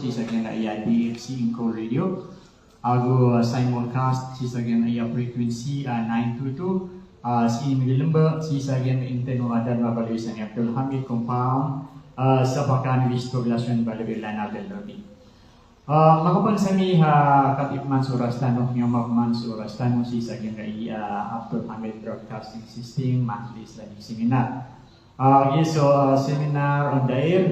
sa kanya iya DFC Inco Radio. Ago simulcast sa kanya iya frequency 922. Si Milimba, si sa kanya inteno adan mabalisan ni Abdul Hamid compound sa pakan listo relasyon balibilan natin lagi. Makapal sa mi katipman suras tanong niyo magman suras tanong si sa kanya Abdul Hamid Broadcasting System monthly study seminar. Seminar on the air.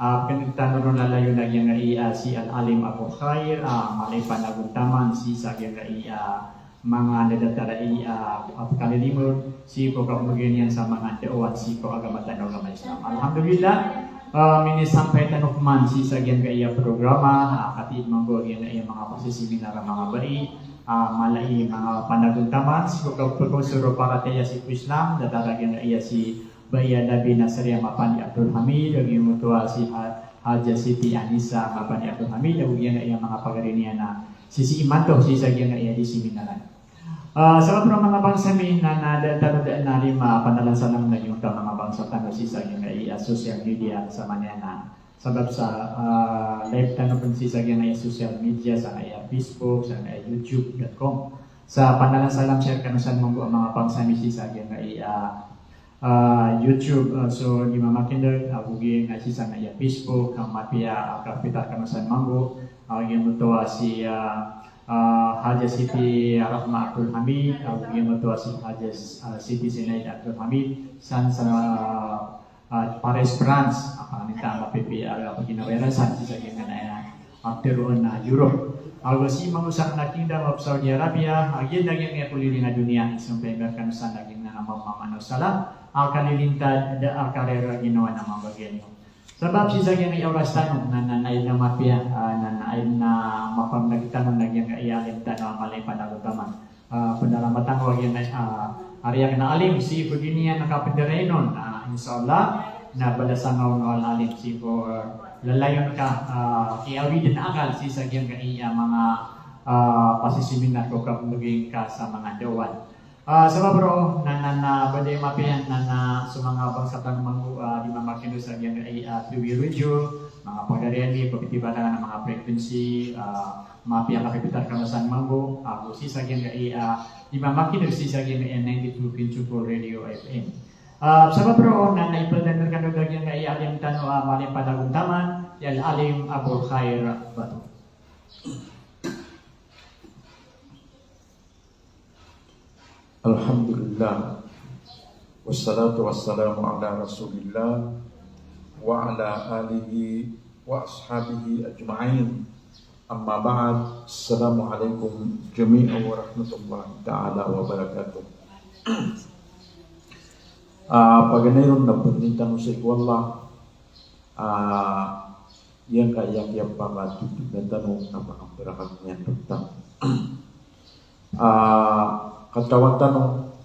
Pinagtanong ron nalayo na yung si Al-Alim Abu Khair, malay panagutaman si sa yung mga nadatara kalilimod, si po kapagyan yan sa mga dewan, si po agamatanaw na Islam. Alhamdulillah, minisampay tanok man si sa yung programa, katid manggo yung mga pasisiminar mga bari, malay mga panagutaman, si po kapagusuro para tayo si Islam, dataragyan na si Baya Nabi Nasriya Mapani Abdul Hamid, ang imutua si Haja Siti Anisa Mapani Abdul Hamid, ang iyan mga pagarinian na si Imanto, si Sagyan na iya di seminaran. Sa mga bangsa min na nadatanoodaan na rin panalansan lang na yung mga bangsa tanong si Sagyan na iya social media sa manana. Sabab sa live tanong pun si Sagyan na iya social media sa iya Facebook, sa iya YouTube.com. Sa panalansan lang share kanusan mong mga bangsa min si Sagyan na iya YouTube, so di mamakinder bugi nga si sana ya Facebook kang mapia kapitar kanusan manggo yung mutuwa si Haja Siti Rahma Abdul Hamid yung mutuwa si Haja Siti Sinaid Abdul Hamid sa Paris France nita mapipi paginawaran san si sa na after on Europe. Algo si mamusak na Kingdom of Saudi Arabia, agyan nagyang kulili na dunia, isang pember kanusan naging na namamamano sala, ang kalilintad, ang karera ginawa ng mga bagyan. Sabab si Sagyan ay oras tanong na nanaid na mafia, na nanaid na mapamnagitanong nagyang ialintad na malay panagutaman. Panalamatang wag yan ariyak na alim, si Pudinian nakapiderenon, inshallah, na balasangaw ng alim, si lalayon ka, iawidin na akal si Sagyan ka mga pasisiminar ko kapagiging ka sa mga dewan. Sa bro, na baday mapiyan na sumanga bangsa ng mga di mamakino sa Sagyan ka Fluid Radio, mga pagdariani, pagtitiba na ng mga frequency, mapiyan kapipitar kamasan manggo, si Sagyan ka di mamakino si Sagyan ka 92.2 Radio FM. Sa bro, na naipaldanan ka doon yung alim tano maling panaguntaman, yung Alim Abu Khair Batu. Alhamdulillah, wassalatu wassalamu ala rasulillah wa ala alihi wa ashabihi ajma'in. Amma ba'd, assalamualaikum jami'an wa rahmatullahi ta'ala wa barakatuh. Paganayon na pagnintan sa ikwala, yan kayak para tutup na tanong na makapirakat niya tentang katawan tanong,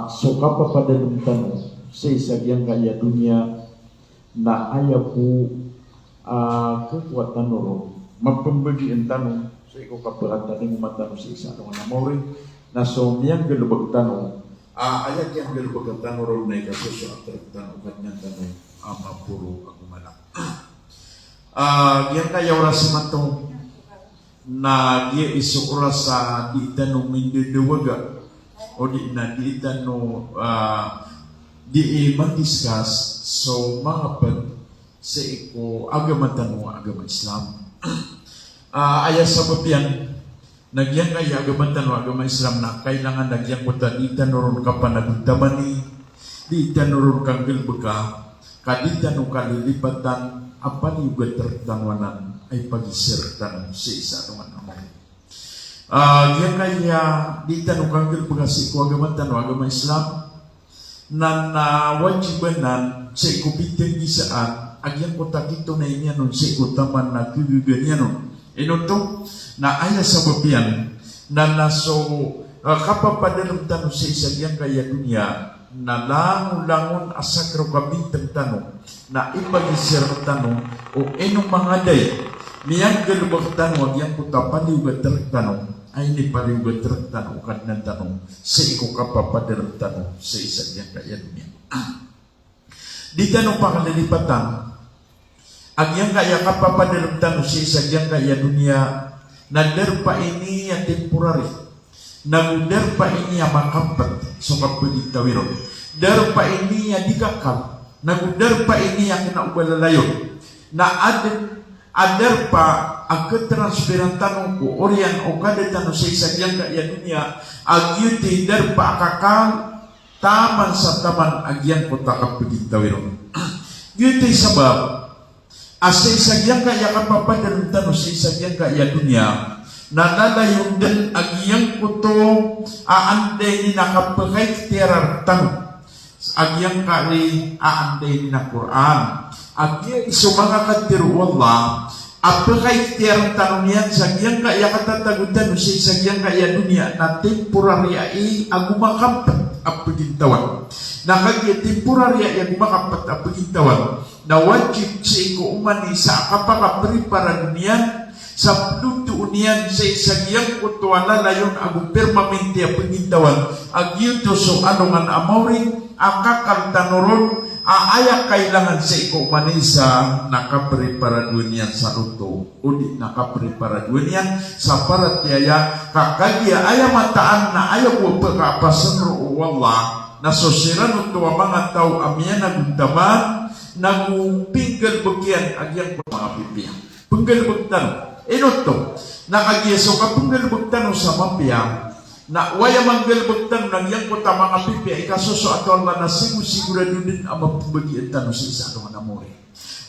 suka pa padalong tanong sa isagyang kaya dunia na ayaw po kekuatan noro magpambagi ang tanong sa ikaw kapiratan ng matanong sa isa anong namori na so miyang galubag tanong ayat yang galubag ang tanong ron na ikasusyo at tanong kanyang tanong mapuro ako malak yan kaya oras matong na dia isukura sa di tanong minduduwaga o di na di tanong di mag-discuss so mga pag sa iko agama tanong agama Islam ayat sabab yan nagyan kay agama tanong agama Islam na kailangan nagyan ko ta di tanong kapanagutaman ni di tanong kang gilbaga kadi tanong kalilipatan apa ni juga tertanwanan ay pagisir tanong sa isa naman naman. Yan kaya di tanong kanggil pagasi ko agama tanong agama Islam na nawajibanan sa ikubitin di saan agyan ko takito na inya nun sa ikutaman na kibigan niya nun. Ito na ayah sa babiyan na naso kapapadalang tanong sa isa yan kaya dunia na langon-langon asakro kabitang tanong na ipagisir tanong o enong mga day niyang galubag tanong yang puta paliwag tanong ay ni paliwag tanong kad ng tanong sa iko kapapadalang tanong sa isa yan kaya dunia di tanong pangalilipatan Agyang kaya kapapadalam tano si sagyang kaya dunia. Nadarpa ini yang temporary. Nagudarpa ini yang makampat. So kapagitawiron. Darpa ini yang dikakal. Nagudarpa ini yang kena ubalalayon. Na adarpa ang ketransferan tanong ko orian o kada tanong sa isagyang kaya dunia. Agyuti darpa kakal. Taman sa taman agyang ko takapagitawiron. Yuti sabab. Asa isagyang kaya kapapadalam tanong sa isagyang kaya dunia. Nanalayon din agyang ko to aanday ni nakapagay tirar tanong. Agyang kali aanday ni na Quran. Agyang iso mga katiru Allah. Apakay tirar tanong yan sagyang kaya katatagutan sa isagyang kaya dunia na temporary ay agumakampat apagintawan. Nakagya temporary ay agumakampat apagintawan. Na wajib si ko umani sa kapakapripara dunia sa pluto unian sa isagyang kutuana layon agu permanente apagintawan. Agyuto so anongan amauring akakal tanuron aaya kailangan sa iko manisa nakaprepara dunia sa ruto udi nakaprepara dunia sa paratiaya kakagya aya mataan na aya ko pagkapasan ro wallah na sosiran to mga tao amyan nagdaman nagupinggal bagyan agyang mga pipiyang penggal bagtan inoto nakagya so kapenggal bagtan sa mapiyang na waya manggal bagtan nang yang kota mga pipi ay kasuso ato ang na sigurado din ang mapabagian tanong sa isa ng namori.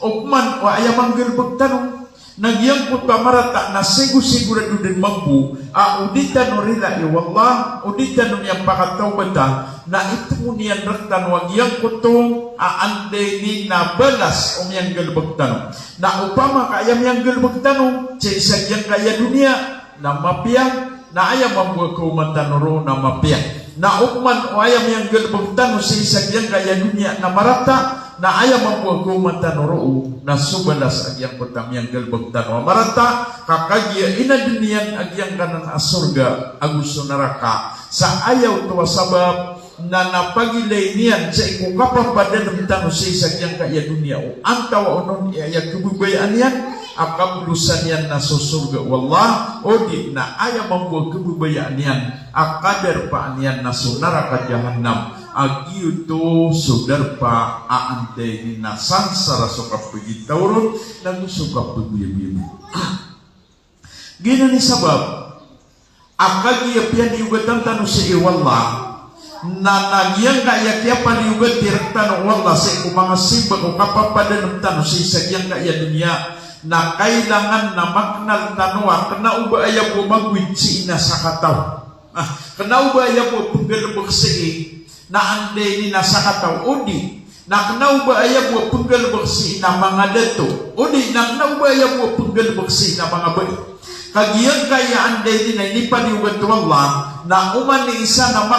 O man o aya manggal bagtan nang yang kota marata na sigurado din magbu uditan o rila wallah uditan o niyang pakataw bata na ito niyan raktan wag yang kotong aande ni na balas o niyang galbagtan na upama kaya niyang galbagtan sa isang kaya dunia na mapiyang na ayam membuat keumatan noro nama pihak na ukman o ayam yang gelbagtan si sagyang kaya dunia na marata na ayam membuat keumatan noro na subalas agyang petam yang gelbagtan o marata kakagya ina dunian agyang kanan asurga agusto neraka sa ayaw tuwa sabab na napagilay niyan sa ikukapampadan ng tanong si sagyang kaya dunia o antawa onon iya kebubayaan yan akabulusan yan na susurga wallah o di na ayaw membuat kebubayaan yan akadar pa yan na sunaraka jahannam agiyo to sudar pa aantay ni na sansara suka pagitawron na suka paguyab-yab gina ni sabab akagiya piyan iugatan tanong si iwallah na nagyang kaya kaya paniugat direktan wallah sa iku mga simbag o kapapadan ng tanong sa isagyang kaya dunia na kailangan na maknal tanwa kena ubaya po magwidsi na sa kataw kena ubaya po paggalabag si na ande ni na sa kataw udi na kena ubaya po paggalabag si na mga dato udi na kena ubaya po paggalabag si na mga bayi kagiyan kaya ande ni na inipaniugat wallah na uman ni isa na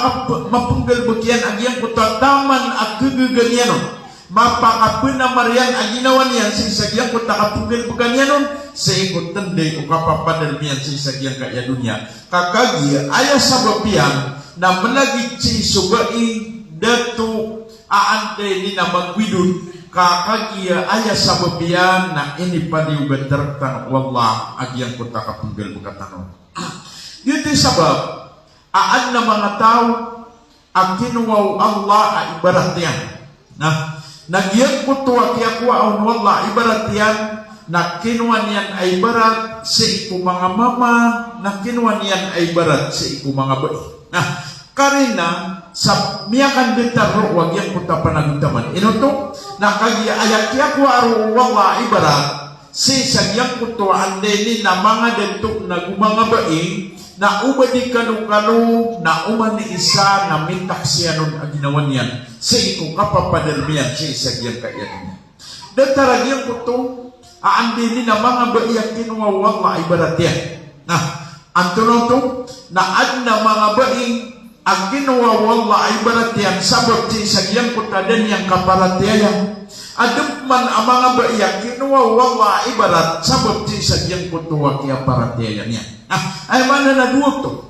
mapunggalbag yan agyang kutataman at kagaganyanon mapakapuna marian ang ginawa niyan sa isagyang kung nakapunggalbagan yanon sa ikot tanda o kapapadal niyan sa isagyang kaya dunia kakagya aya sa bapian na malagit si sugai dato aantay ni na magwidun kakagya aya sa bapian na inipaniugan taraktan wallah agyang kung nakapunggalbagan tanon yun din sabab aan na mga tao ang kinuwaw Allah ay ibarat yan na nagyang kutuwa kaya kuwa on wallah ibarat yan na kinuha niyan ay barat sa iku mga mama na kinuha niyan ay barat sa iku mga bayi karina sa miyakan bitaro wag yan kuta panagutaman inoto na kagya ayak kaya kuwa aro wallah ibarat si sagyang kutuwa ande ni na mga dentok na gumanga bayi na ubadi kanu-kanu na uman ni isa na mintak siya nun aginawan yan sa iko kapapadermiyan sa isagyang kaya niya. Dataragyan ko to aandini na mga baiyak kinuha wallah ibarat yan. Antunon to na ad na mga bai ang kinuha wallah ibarat yan sabab sa isagyang kutadan yang kaparatiyan. Adup man ang mga baiyak kinuha wallah ibarat sabab sa isagyang kutuwa kaya paratiyan yan. Ay mana na duwag to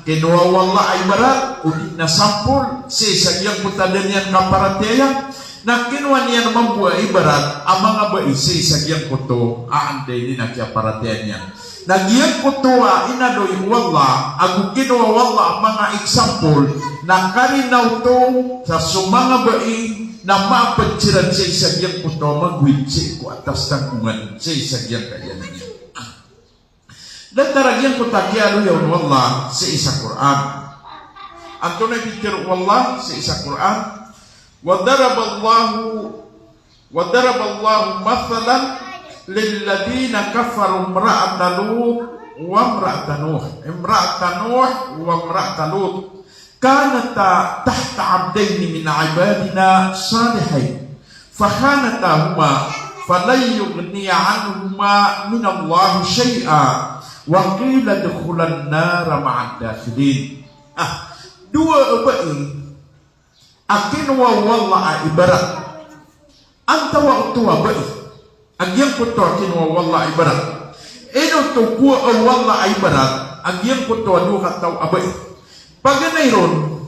kinuha wallah ay barat ulit na sampul si sagyang putadan yan kaparatiyan Na kinwa niya membuat ibarat ang mga baisi sa giyang kuto aande ni nakiaparatian niya. Nagyang kuto inadoy wala agu kinwa wala ang mga example na karinaw to sa sumanga bai na mapanciran sa isa giyang kuto magwitsi ko atas tangkungan sa isa giyang kayan niya. Dan taragyan ko tagyalo yawn wala sa isa Quran. Ang tunay bitir wala sa isa Quran. وضرب الله مثلا للذين كفروا امرأة لوط وامرأة نوح وامرأة لوط كانتا تحت عبدين من عبادنا صالحين فخانتاهما فلن يغني عنهما من الله شيئا وقيل ادخلا النار مع الداخلين. Dua ubai akin wa walla ibarat anta wa tua bai agyang kuto akin wa walla ibarat eno to ku walla ibarat agyang kuto du kataw abai paganayron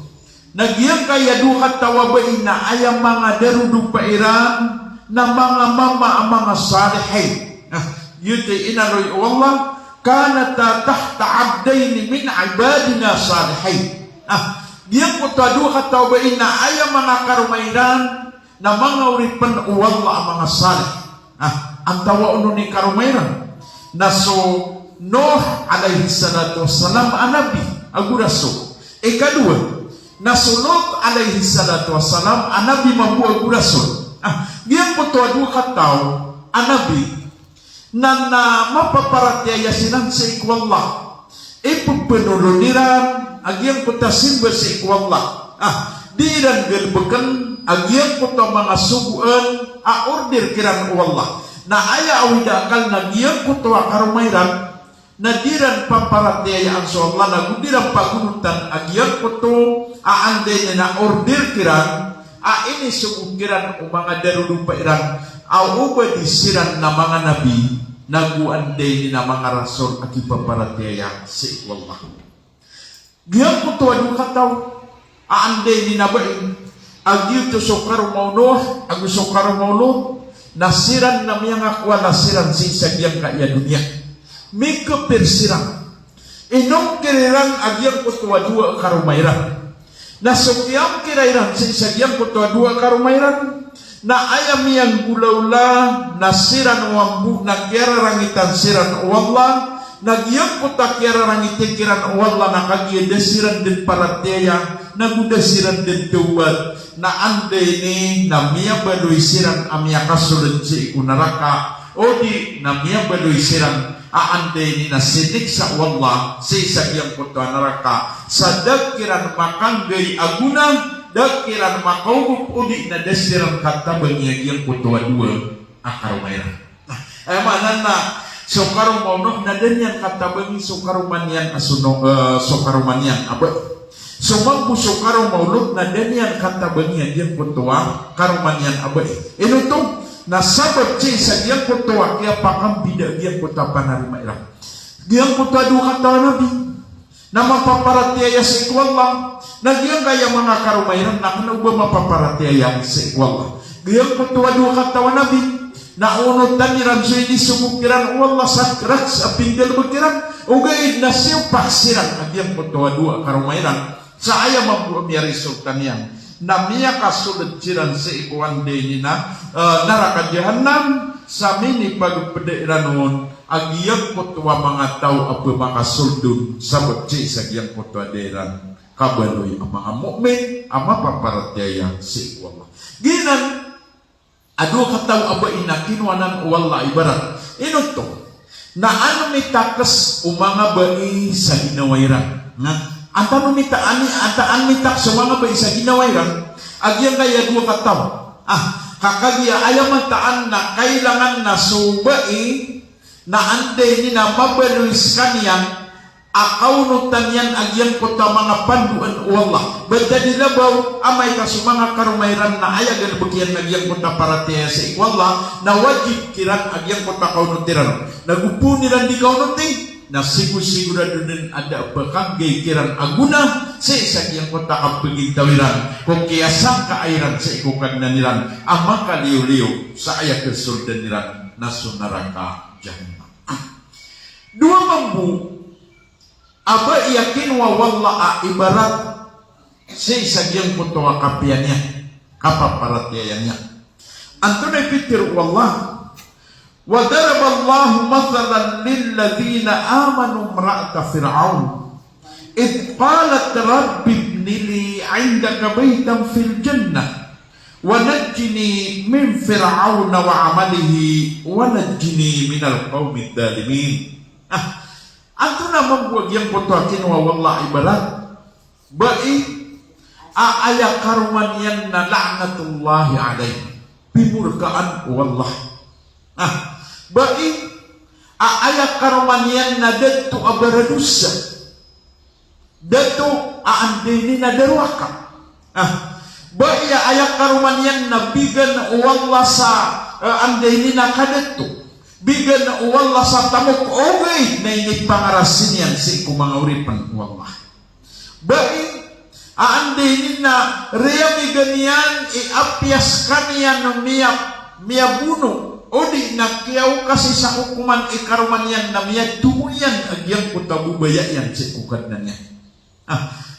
nagyang kaya du kataw abai na ayang mga darudu pairan na mga mama mga salihin yuti inaroy walla kanata tahta abdain min ibadina salihin. Diyan ko tadu kataw ba ina ay mga karumairan na mga uripan uwala ang mga salih. Ang tawa uno ni karumairan na so Noah alaihi salatu wassalam anabi aguraso. Ikadua na so Lot alaihi salatu wassalam anabi mabu aguraso. Diyan ko tadu kataw anabi na mapaparatiaya silang sa ikwallah. Ipupenuluniran agyang putasin ba si ikwallah. Diran gelbekan agyang puta mga subuan order kiran wallah. Na aya awidakal na agyang puta karumairan na diran paparatiaya ang Allah na gudiran pagunutan agyang puto aande niya na order kiran ini subuh kiran mga darudong pairan uba disiran na mga nabi naguande ni na mga rasul aki paparatiaya si ikwallah. Diyan ko tuwa yung kataw aande ni nabain agyo to sokaro mauno agu sokaro mauno nasiran na miyang akwa nasiran si sagyang kaya dunia mika persiran inong kiriran agyang ko tuwa dua karumairan na sokyang kirairan si sagyang ko tuwa dua karumairan na ayam yang gulaula nasiran wambu na kira rangitan siran wallah nagyang putak kira rangitan kiran wallah na kagiya desiran din parateya nagudasiran din tuwad na ande ni na miya badoy siran amya kasulad si ikunaraka o di na miya badoy siran ande ni na sinik sa wallah si sagyang putak naraka sa dagkiran makanggay aguna dagkiran makaugup udi na desiran kata bangyag putua dua akarumairan. Manan na sokarum maunoh na danyan kata bangi sokarumanian asuno sokarumanian apa sumangku sokarum maulud na danyan kata bangi yang putua karumanian apa ino to na sabab ci sa yang putua kaya pakam bidak yang putua panarimairang yang putua dua kata nabi nama paparatiaya sa ikwallah nagyang kaya mga karumairan na kanauba mapaparatiaya sa ikwallah gayang putua dua katawa nabi na unod taniran so ini sumukiran wallah sakrat sa pinggal bakiran o gayid na siyo paksiran nagyang putua dua karumairan sa aya mabuam yari sultan yan na miya kasulad siran sa ikwande ni na naraka jahannam sa mini pagpedairan noon agiyang putua mga tao apa makasuldun sa butsi sa giyang putua deran kabaloy ang mga mu'min ang mapaparataya si wallah. Ginan adu kataw aba ina kinwanan wallah ibarat inuto na ano mitakas umanga bai sa ginawairan nga antano mitaani antaan mitak sa mga bai sa ginawairan agyang kaya dua kataw kakagya ayaman taan na kailangan na subai na ande ni na mabaluis kanyan akaunutan yan agyan ko ta mga panduan wallah bada dilabaw amay ka mga karumairan na ayagan bagyan agyan ko ta parateya sa ikwallah na wajib kiran agyan ko ta kaunutiran nagupo nilan di kaunuti na sigur-sigura doon ada bakang gay kiran aguna sa isagyang kota kapaging tawiran, kung kiyasang kaairan sa ikukan na niran, amang kaliw-liw sa ayak kesuldan niran, naso naraka jahannam. Dua mambu, aba iyakin wa walla ibarat sa isagyang kota kapiannya, kapaparatiayannya. Antunay pitir wallah, وَضَرَبَ اللَّهُ مَثَلًا لِلَّذِينَ آمَنُوا امْرَأَتَ فِرْعَوْنَ إِذْ قَالَتْ رَبِّ ابْنِ لِي عِندَكَ بَيْتًا فِي الْجَنَّةِ وَنَجِّنِي مِنْ فِرْعَوْنَ وَعَمَلِهِ وَنَجِّنِي مِنَ الْقَوْمِ الظَّالِمِينَ. Anto naman buwag yang kutuakin wa wallah ibarat bai aaya karuman yan na la'natullahi alayhi pimurkaan wallah. Bai aaya karomanian na datu abaradusa datu aandini na darwaka. Bai aaya karomanian na bigan wallah sa andini na kadatu bigan wallah sa tamok ogay na init pangarasin yan si kumanguripan wallah. Bai aandini na reyami ganyan iapias kanian miyabuno odi na kiyaw kasi sa hukuman ikaruman yan na miya tumuyan agyang kutabubaya yan sa kukat na niya.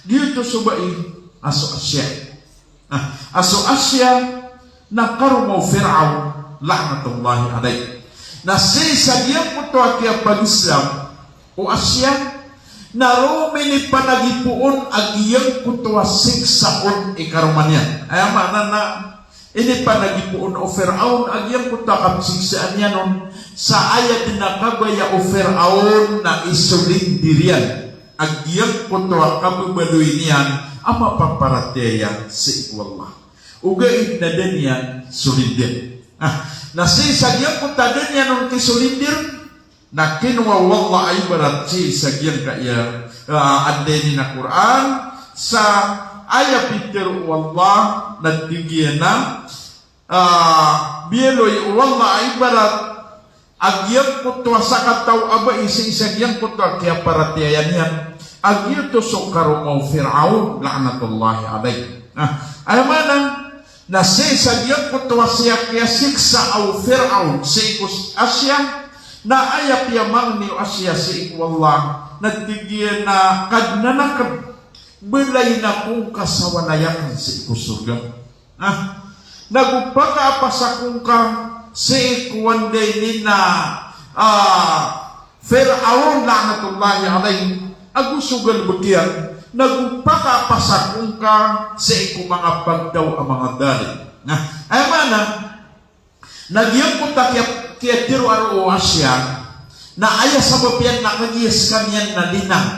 Dito subai aso Asya. Aso Asya na karumaw Fir'aun la'natullahi alayhi. Na sa giyang kutuwa kaya pag-Islam o Asya na rumini panagipuon agyang kutuwa siksaon ikaruman yan. Ay mana na ini panagipuon o Fir'aun agyang kutakap siksaan niya nun sa ayat na kabaya o Fir'aun na isulindirian agyang kutuwa kabubaluin niyan ama paparataya si wallah ugaid na din yan sulindir. Na si sagyang kutadan niya nun kisulindir na kinwa wallah ay barat si sagyang kaya andeni na Quran sa ayat pikir wallah natigyan na biyeloy wallah ibarat agyang kutwa sa kataw aba isa-isagyang kutwa kaya paratiayan yan agyang tusok karumaw Fir'aun la'natullahi alayhi. Ay mana na isa-isagyang kutwa siya kaya siksa aw Fir'aun si ikus Asya na ayap yamang ni Asya si ikwallah natigyan na kadnanakad belay na kung kasawanayan si ikusurga. Nagupaka apa sa kung ka si ikuwanday ni na Fir'aun la'natullahi alayhi agusugan bagyan nagupaka apa sa kung ka si iku mga pagdaw ang mga dali. Ay mana nagyang punta kaya tiro aro Asya na aya sa babiyan na kagiyas kanyan na linang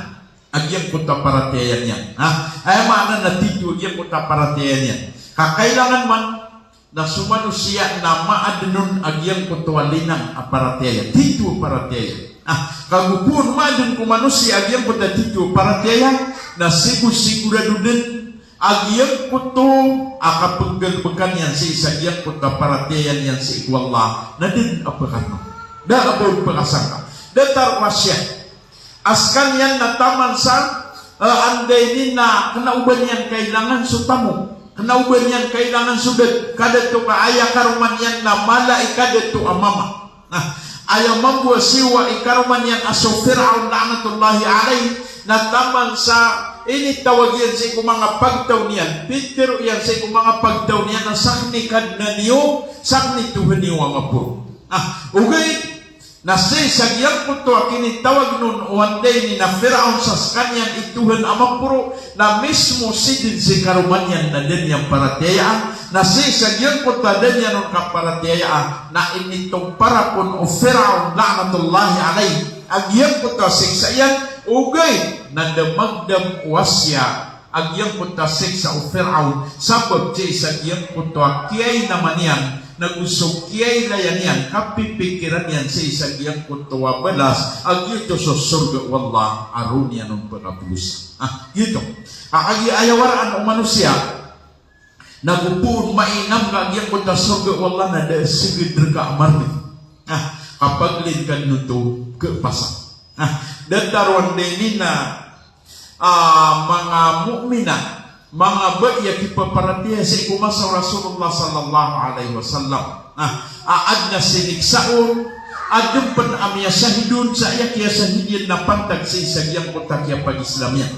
agyang punta paratiayan yan. Ay mana na tito agyang punta paratiayan yan. Kakailangan man na sumanusia na maadunun agyang punta linang aparatiayan. Tito paratiayan. Kagupun maadun kumanusia agyang punta tito paratiayan na sigurado din agyang punta akapaggalbakan yan si isagyang punta paratiayan yan si ikwallah na din apakan mo. Da abawag pangasangka. Datar wasya. Askan yan na taman sa anday din na kanauban yan kailangan sutamo. Kanauban yan kailangan sudat. Kadato ka aya karuman yan na mala ikadato amama. Aya mambuwa siwa ikaruman yan aso Fir'aun la'natullahi alayhi na taman sa ini tawag yan sa ikong mga pagtaw niyan. Pero yan sa ikong mga pagtaw niyan na sakni kad na niyo, sakni tuhan niyo ang apo. Okay. Na si sagyang puto kini tawag nun wanday ni na Fir'aun sa kanyan ituhan amapuro na mismo sidin si karumanyan na din yung paratiyaan na si sagyang puto din yan ng kaparatiyaan na initong parapon o Fir'aun la'natullahi alayhi agyang puto siksayan ugay na damagdam wasya agyang puto siksa o Fir'aun sabag si sagyang puto kiyay naman yan nagusog kiyay layan yan, kapipikiran yan sa isang iyang kuntuwa balas, ang ito sa surga wallah, arun yan ang pagkabusa. Ito. Agi ayawaraan o manusia, nagupun mainam ka iyang kunta surga wallah na dahil sigid ka amarli. Kapag linkan nito, kepasak. Datarwan din na mga mukminat, mga ba'ya kipaparatiya si kumasa Rasulullah sallallahu alaihi wasallam. Aad na siniksaon, adun pan amya sahidun sa iya kaya sahidin na pantag sa isagyang kutakya pag-Islamya.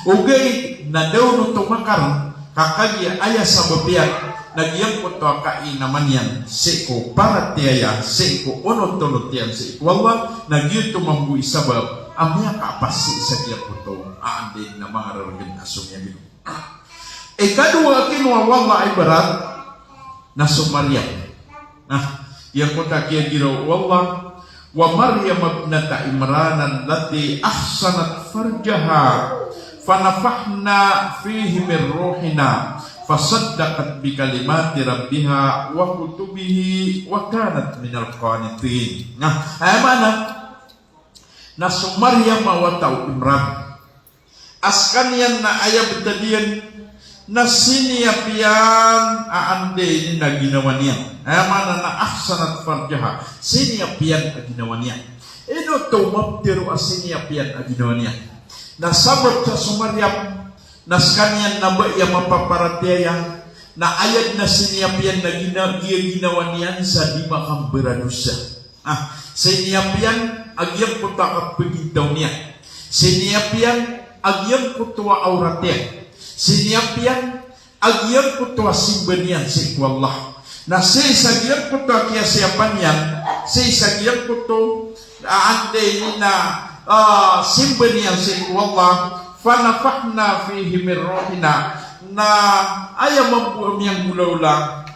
Ugay na daw no tumakar, kakagya aya sa babiyak, nagyang ko to kainaman yan, si ko paratiya, si ko unot-unot yan, si ko wala, nagyang tumambu isabab, amya kaapas sa isagyang ko to, aandin na mga raragin asong yan. Kadua kinwawala ay barat na sumaryam. Yang kota kia giro wallah wa Maryam ibnata Imran allati ahsanat farjaha fanafahna fihi min ruhina fasaddaqat bi kalimati rabbiha wa kutubihi wa kanat minal qanitin. Mana na Maryam wa tau Imran askan yan na ayah betadian na siniapian aande ini na ginawa niya. Mana na ahsanat farjaha siniapian a ginawa niya. Ino to mabtiru a siniapian a ginawa niya. Na sabot sa Maryam na kanyan na ba iya mapaparatiya na ayat na siniapian na ginawa niya sa di makamberadusa. Siniapian agyang puta kapagitaw niya. Siniapian agyang putua auratnya. Siniapian agyang putua simbanian si Allah. Na si sagyang putua kaya siapan yan, si sagyang putu aande na simbanian si Allah, fanafahna fihi min ruhina na ayaw mambuam yang gulaw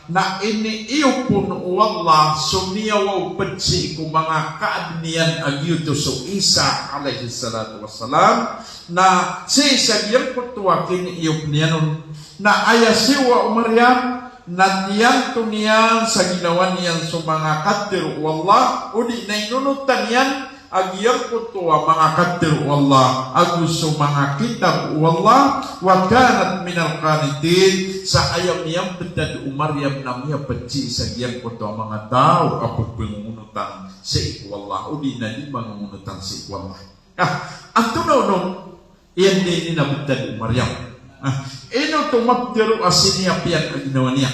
na ini iyo pun Allah sumiyawaw petsi ko mga kaadniyan agyuto so Isa alaihi salatu wassalam na si sagyang putua kini iyo niyanon na ayasiwa Maryam na niyan to niyan sa ginawa niyan so mga kadir wallah udi na inunutan yan agyang putua mga kadir wallah agus so mga kitab wallah wa kanat minal qanitin sa ayam niyang bedad Maryam na miya petsi sa giyang putua mga tao apag pangungunutan si wallah udi na di mangungunutan si wallah. Ang tunaw nung iyan din na bedad Maryam. Ino tumagtiro asiniapian ang ginawa niya.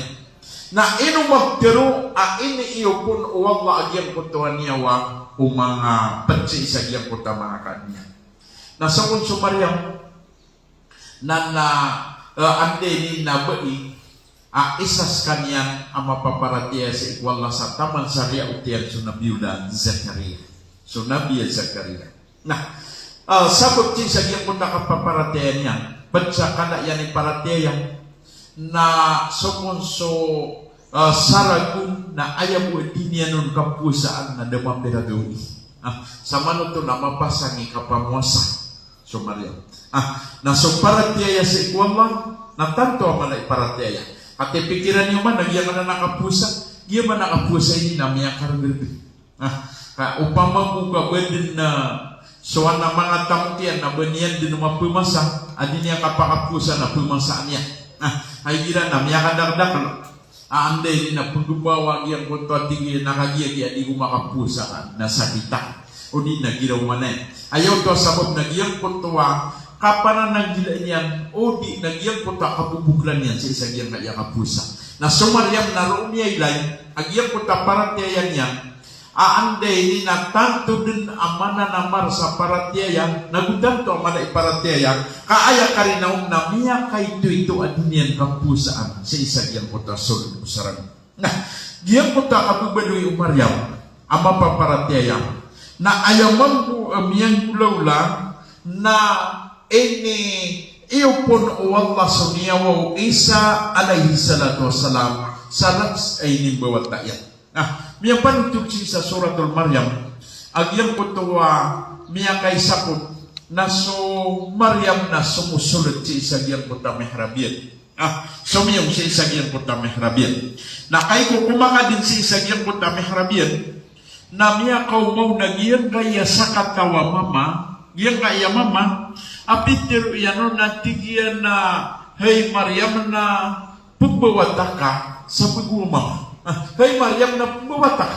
Na ino magtiro ini iyo pun wallah agyang putua niya wa mga petsi sa giyang puta mga kanya. Na sa unso Maryam na ande ni nabai isas kanyang mapaparatiya sa ikwala sa taman sariya utiyan so nabiyudan Zakaria. So nabiya Zakaria. Nah, sabot si sa giyang puta kapaparatiya niya petsa kana yan iparatiya na sumunso saragun na ayaw mo diniya nun kapusaan na damang peradoy. Sama nun to na mapasangi kapamuasa. So Maryam. Na so paratiya si ikwala na tanto man na iparatiya. At pikiran niyo man, nagyan man na nakapusa. Giya man nakapusa ini na miya karagirbi. Upama mo ka din na suwan na mga tamkian na baniyan din mapumasa. Adi niya kapakapusa na pumasaan niya. Ay gira na miya kadagdag. Ande ni na pagdubawa yang konto tinggi nakagiya di kumakapusa na sakita. O di na giraw manay. Ayaw to sabot na giyang kontoa kapan na nagila niyan o di nagyang konto kabubuklan niyan sa isa giyang kaya kapusa. Na Maryam na roon niya ilay agyang konto paratiyan niya aande ni na tanto din amana namar sa paratiyan nagudan to amana iparatiyan kaaya karinaw na miya kay ito adinian kapusaan sa isa giyang kota sulod usaran. Nah, giyang kota kabubadoy Maryam ama paparatiyan na ayaman po miyang gulawla na ini iyo pun wallah suniyawaw Isa alaihi salatu wassalam sarats ay nimbawat tayan. Miya panutuk sa suratul Maryam agyang putuwa miya kay sakot na so Maryam na sumusulod si isa giyang puta mehrabiyan. Sumiyong si isa giyang puta mehrabiyan. Na kay kukumaka din si isa giyang puta mehrabiyan na miya kaumaw na giyang kaya sakat kawa mama giyang kaya mama apitir yano na tigiyan na hey Maryam na pagbawataka sa pagumama. Hey Maryam na bumata.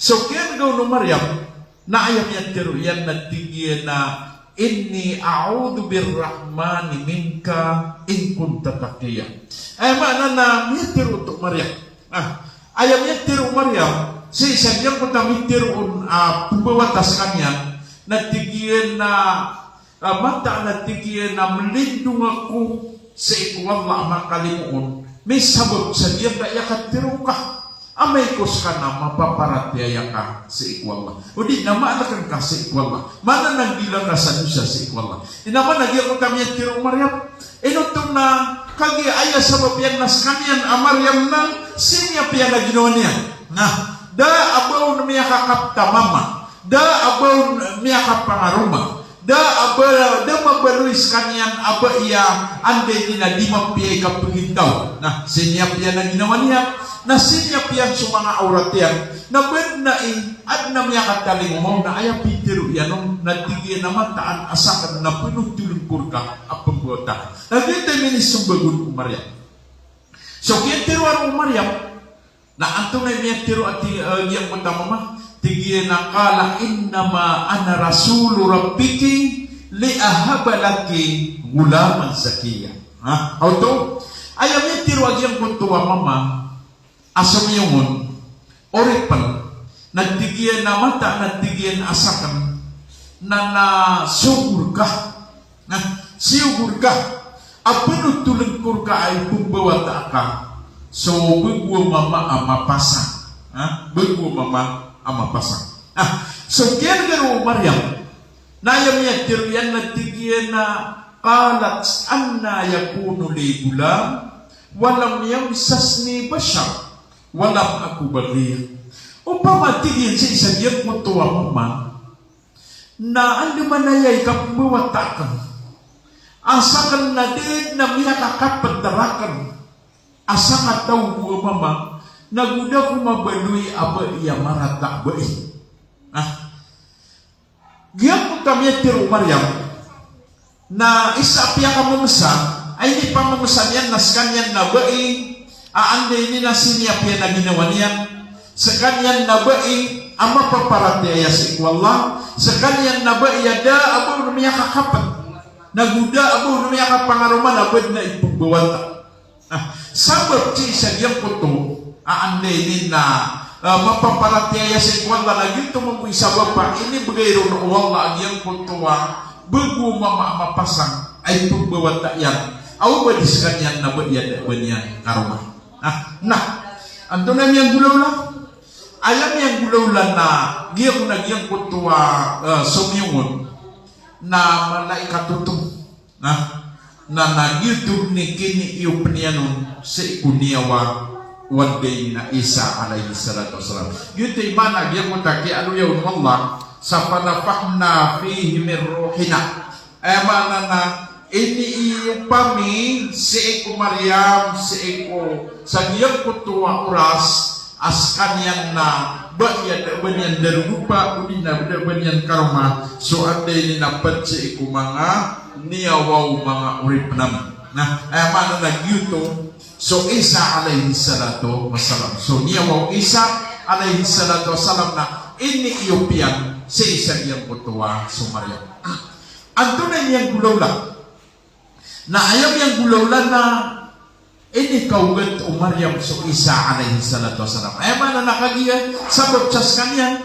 So kaya gaw no Maryam na ayam yan tiro yan na tingin na inni a'udhu birrahmani minka in kunta taqiya. Mana na mitir untuk Maryam. Ayam mitir Maryam. Si sadyang kunta mitir pembawatas kanyan. Natigian na mata natigian na melindung aku sa ikwalla makalimuon. May sabab sadyang kaya katirukah. Amay ko ka na mapaparatiyaya ka sa ikwalla. O di na maalakan ka sa ikwalla. Mana nang bilang ka sa nusa sa ikwalla. Di naman nagyan ko kami ang tiro Maryam. Inutong na kagi aya sa babiyan nas kamiyan Maryam na sinya piyan na ginawa niya. Da abaw na miya kakapta mama. Da abaw miya kapangaruma. Da mabaluis kanyan aba iya ande nina di mapiyay kapagintaw. Sinya piyan na ginawa niya. Na sinyap yan sa mga aurat yan, na bed na at na miya kataling mo, na ayaw pitiro yan, nung natigyan naman taan asakan na pinutulungkur ka at pagbuota. Nagdita minis yung bagun ko Maryam. So, kaya tiruan ko Maryam, na anto na miya tiro at iyang punta mama, tigyan na kala innama ana rasulu rabbiki li ahabalaki gulaman zakiya. Auto, ayaw miya tiro at iyang puntuwa mama, asam yungon, oripan, nagtigyan na mata, nagtigyan asakan, na sugur ka, siugur ka, pinutulungkur ka ay pumbawata ka, so bagwo mama amapasang, bagwo mama amapasang. So kaya garo Maryam, nayam niya tiriyan nagtigyan na kalat anna yakunu li gulam, walam yamsas ni basyar, walang ako bagay. Upang matigin sa isang iyang mutuwa mama, na ano manayay kapumawatakan, asakan na din na minakakapagdarakan, asakan daw mo mama, naguda ko mabaluy aba iya marata ba Giyang mo kami tiro Maryam, na isa piya ka mamusa, ay hindi pa mamusa niyan, naskanyan na ba aanday nila sinya piya na ginawa niyan. Sa kanyan na ba ang mapaparataya sa ikwalla. Sa kanyan na ba da abo na miya kakapat. Naguda abo na miya kapangaruman abad na ipagbawata. Sabab si sa diyang puto aanday nila mapaparataya sa ikwalla na gito mo isabab pa ini bagay ron wala ang iyang puto bago mapasang ay pagbawata yan. Aw ba di sa kanyan na ba yan karuman. Anto na miyang gulaw lang. Alam miyang gulaw lang na giyang nagyang kutuwa sumyungon na malaikatutong na nagyutog ni kini iyo paniyanon sa ikuniyawa one day na Isa alayhi salatu wasalam. Yuto'y mana giyang mutaki ano yun Allah sa panapakna fihi min ruhina. Mana na ini iyo pami si Eko Maryam, si Eko sa giyang kutuwa oras as kanyan na banyan darupa uli na banyan karma so anday ni napat si Eko mga niyawaw mga uripnam mana nagyuto so Isa alayhi salatu wasalam so niyawaw Isa alayhi salatu wasalam na ini iyo piyang si Isa giyang kutuwa so Maryam anto na niyang gulaw lang na ayaw yung gulawlan na ini kaugat o Maryam so Isa alayhi salatu wasalam. Mana nakagiyan sa bapsas kanyan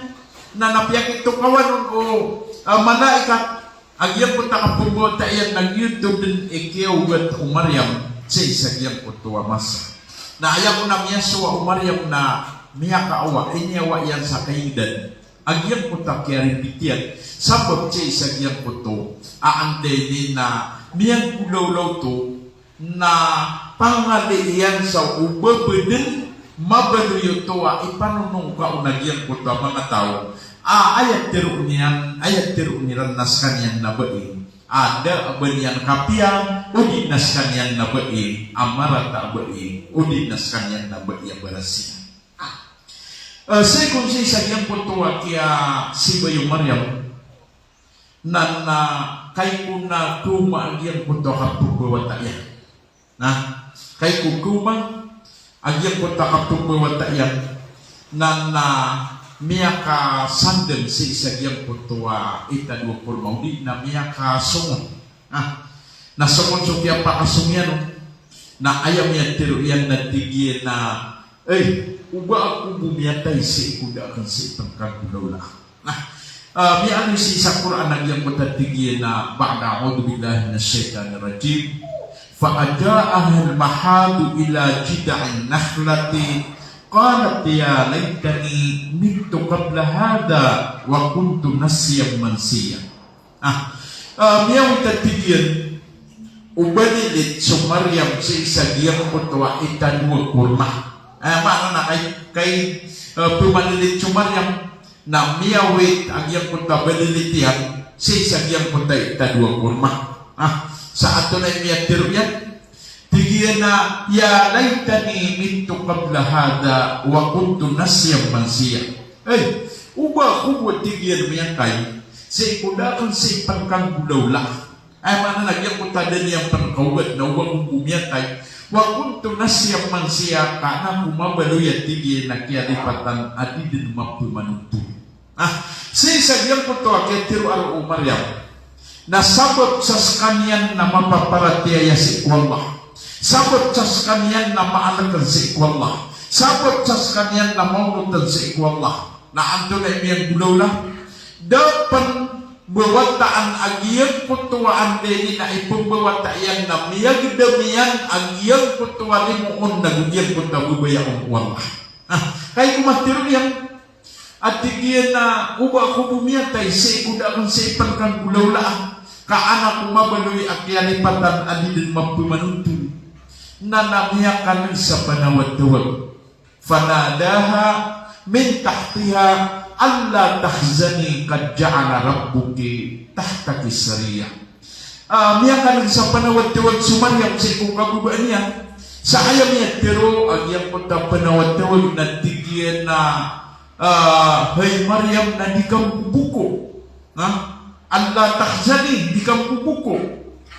na napiyakit to kawan o malaikat agyan po takapugota yan ng YouTube din ikaugat o Maryam sa Isa giyang kutuwa masa. Na ayaw ko na miyaso o Maryam na miya kaawa inyawa yan sa kaidan. Agyan po takyarin bitiyan sabab sa Isa giyang kuto aantay din na miyang gulaw to na pangaliyan sa ubabedin mabaluyo to ipanunong ka unagyang ko mga tao ayat tiru niyan nas kanyan na bain ada banyan kapiang udi nas kanyan na bain amarata bain udi nas kanyan na bain barasi sekon si sagyang kutuwa kaya si Bayo Maryam na kay kuna kuma agyang punto kapugawata yan. Kay kukuma agyang punto kapugawata yan na miyaka sandal si isagyang putua ita dua kurmaudi na miyaka sungon. Na sungon sukya pa kasungyan na ayam yang tiru yang natigyan na uba aku bumiyatay si kuda akan si pangkang gulaw na. Miano si sa Quran yang matatigyan na ba'da a'udhu billahi minasyaitanir rajim fa aja'aha al-mahadu ila jid'in nakhlati qalat ya laitani mittu qabla hadha wa kuntu nasiyan mansiya. Miyaw tatigyan ubanilit so Maryam sa isagyang putwa ita dua kurma. Maano na kay pumanilit so Maryam na miyawit ang iyang punta balilitihan sa isagyang punta ita dua kurma. Sa ato na imiyatiro yan tigiyan na ya laitani mittu qabla hada wa kuntu nasyam mansiya. Uba kubo tigiyan mo yan kay sa ikudakan sa ipangkang gulaw lang. Mana nagyang punta din yang pangkawat na uwang bumiyatay wa kuntu nasyam mansiya kana kumabalo yan tigiyan na kialipatan adi din mapumanunto. Sa isagyang punta kaya tiro aro Maryam na sabot sa kanyan na mapaparatiyaya si Allah, sabot sa kanyan na maalakan si Allah, sabot sa kanyan na maunutan si Allah, na anto na imiyang gulaw lang dapat bawataan agiyang kutuaan din na ipumbawataan na miyag damiyan agiyang kutuaan mo na gugiyang kutububayang Allah. Kaya kumatiro yan at tigiyan na uba ko bumiyatay sa ikudakan sa ipangkang gulaw lang kaana kumabaloy at yanipatan adilin mapumanuntun na namiyakan sa panawad-tawag fanadaha min tahtiha alla tahzani qad ja'ala rabbuki tahtaki sariya. Miyakan sa panawad-tawag sumaryam sa ikong kabubaan niya sa ayam niya pero agyang punta panawad-tawag na tigiyan na hay Maryam na di kang bubuko. Allah tahzani di kang bubuko.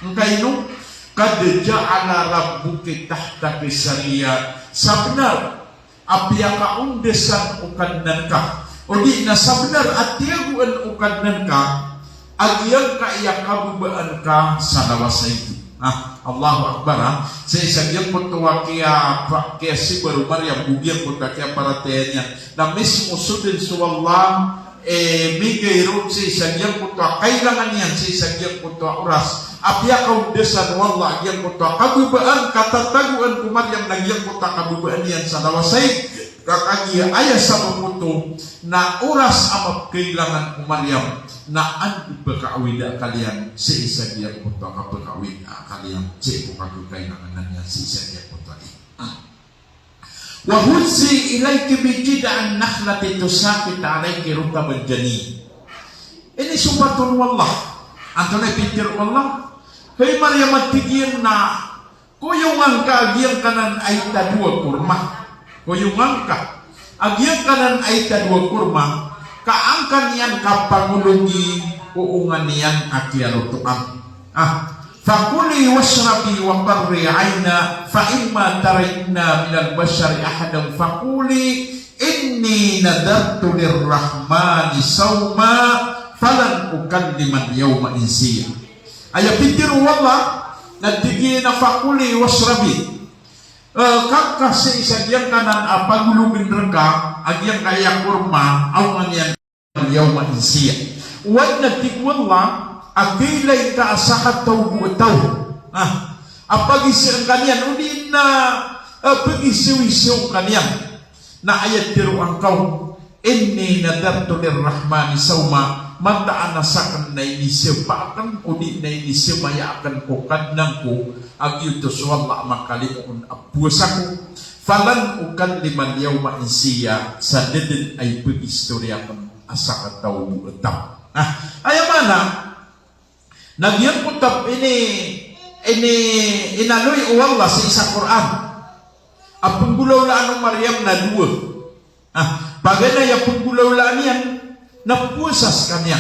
Ang kaino kad ja'ala rabbuki tahtaki sariya. Sabnar apya ka undesan ukadnan ka. O di na sabnar at tiyaguan ukadnan ka agyang ka iya kabubaan ka sa lawasay. Allahu Akbar. Sa isagyang puntuwa kaya si baru Maryam bugyan punta kaya paratenya na mismo sudin su Allah migay ron sa isagyang puntuwa kailangan yan sa isagyang puntuwa oras apya kaundesan wallah agyang puntuwa kabubaan katataguan ku Maryam nagyang punta kabubaan yan sa lawasay kakagya ayah sa mamuto na oras amap kailangan ku Maryam na ang ipagkaawida kalian sa isagyang punto kapagkaawida kalian sa ipagkakay na kananya sa isagyang punto wa hudzi ilayki bijida'an nakhlati tusakit alayki rutabal jani. Ini subatun wallah anto na pintir wallah kay Maryam at tigyan na kuyungan ka agyang kanan ay tadua kurma kuyungan ka agyang kanan ay tadua kurma kaangkan yan kapangulungi uungan yan akiarutuan. Fakuli wasrabi wa qarri aina fa imma tarayna minal bashari ahadan fakuli inni nadartu lirrahmani sawma falan ukalliman yawma insiya. Ayat pitiru wallah natigina fakuli wasrabi kakak sa isagyang kanan apagulugin rengka agyang kaya kurma awan yan yawma insiya. Wad natigwallah agilay ka asakat tawag apagisiang kanyan uli na pag-isiw-isiw kanyan na ayat tiru ang kau inni nadartu lirrahmani sawma mandaan nasakan na inisiw paakan uli na inisiw mayakan ko kadnang ko agyutos wala makalikun apuasaku falan ukan liman yawma insiya sa dedin ay pag-istorya kan asakat tawag ayamana nagyan putab ini inaloy Allah sa isa Quran. Apong gulawlaan ng Maryam na dua. Bagay na yung panggulawlaan yan, napusas kanya.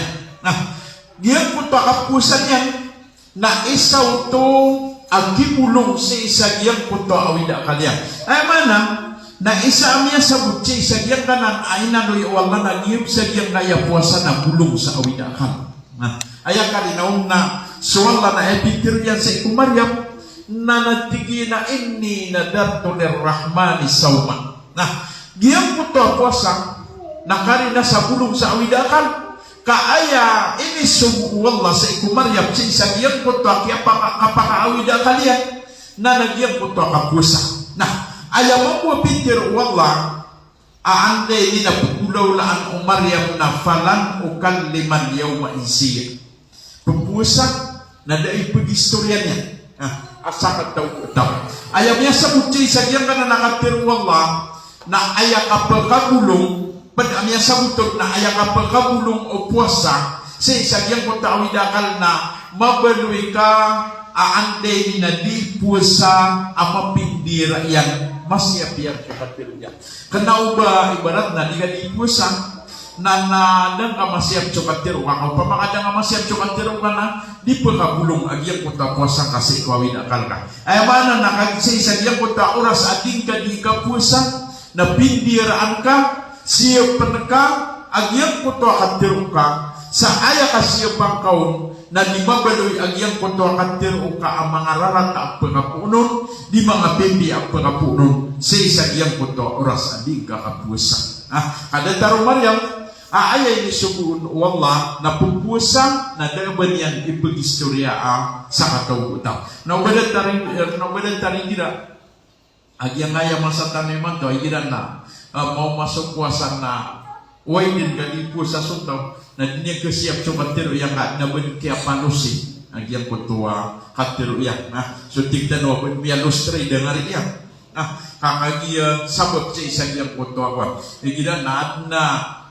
Diyan puta kapusan yan, na isaw to agimulong sa isa diyan puta awida kanya. Ay mana, na isa amya sa butsi sa diyang kanan ay nanoy wala na giyip sa diyang kaya puasa na bulong sa awidakan. Ayang kalinaw na suwala na epitir yan sa iku Maryam na natigi na inni na darto nirrahmani sawman. Giyang puto puasa nakari na sa bulong sa awidakan kaaya ini sumwala sa iku Maryam sa isa giyang puto kaya kapaka-awidakan yan na nagyang puto kapuasa. Ayaw mo pintir wala aande na pukulaw laan o Maryam na falan o kaliman yaw maisiya. Pupusa na daig pag-istorya niya. Asakat daw. Ayaw niya sa butsi sa giyang ka na nakatir wala na ayaw ka pagkabulong padamya sa butod na ayaw ka pagkabulong o puasa sa isa giyang kutawidakal na mabaluy ka aande na di puasa amapindira yan masyap-yap chokatirnya. Kenau ba ibarat na di ka di puasa na nadang ka masyap chokatir ka pa makadang ka masyap chokatir ka na di pa ka bulong agyang kuta puasa kasi kawin akal ka. Ay mana nakagisi sa agyang kuta oras ating ka di ka puasa na pindiraan ka siya ka agyang kuta katir ka sa aya ka siya pang kaon na di mabaloy agyang kuto katir o ka ang mga rarat ang pagkapunon di mga pimbi ang pagkapunon sa isa iyang kuto oras adig kakapusa. Kada taro Maryam aayay ni subuun wala na pupusa na daban yan ipag-istorya sa katawutaw. Naubadan tarin gila agyang ngaya masatan naman to ay gila na mau masuk puasa na way din kalipo sa suntaw na dinya kesiap chokatir yang gak naben kia panusi agyang kutua katir yang so tigdan wa pun biya lustre dengar yang kakagia sabot sa isang yang kutua wa igida na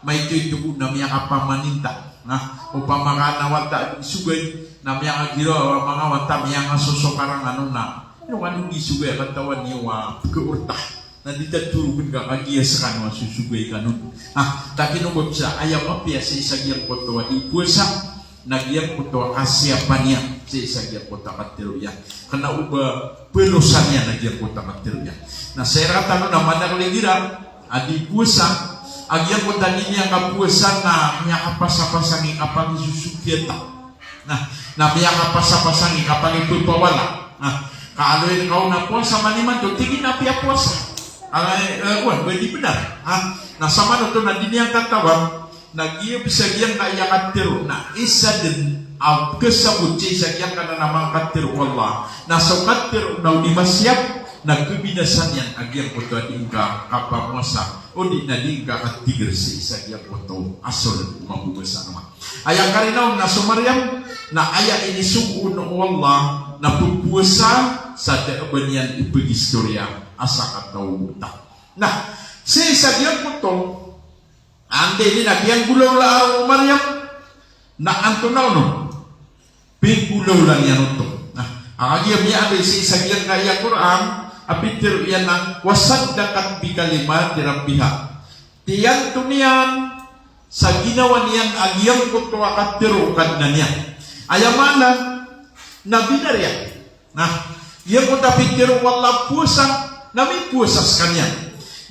may tuitu na miya kapamaninta upama kana wata sugay na miya agira mga wata miya ngasusokarang ano na yung anong isugay katawan niya wa keurtah na ditaturugin ka kagiya sa kanwa susugay ka nun. Takinubot siya, ayaw mapia sa isagyang kutuwa ipusa, nagyang kutuwa kasyapan niya sa isagyang kutuwa katiruya. Kana uba pelusan niya nagyang kutuwa katiruya. Na seratan na managlingira, adi pusa, agyang kutuwa niya kapusa na niya kapasa-pasangi kapag isusukyeta. Na niya kapasa-pasangi kapag ipupawala. Kaaloy kau na puasa maniman to, tingin na piya puasa. Pwede benar. Sama na ito na din yang tatawag nagiyab sa giyang kaya katiro na isa din ang kasabutsi sa giyang ka na namang katiro Allah na sa katiro na ulimasyap nagkabinasan yan agiyang kuto at ingka kapamasa o di na di ka katigir sa isa giyang kuto asol mabubasa naman. Ayang karinaw na sumaryam na aya inisugun o Allah na pupuasa sa daaban yan ipagistorya asa katawuta. Nah, sa isa giyang kuto ande din agiyang gulaw la araw Maryam na antunaw no pinggulaw lang yan ito. Ang agiyang niya ande sa isa giyang kaya Quran apitir yan ang wasaddakat bi kalimat rabbiha. Tiyan tuniyan sa ginawa niyan agiyang kuto akatirukan na niya. Ayamana na binarya. Yang ko tapikir wala pusa nami pusas kanya.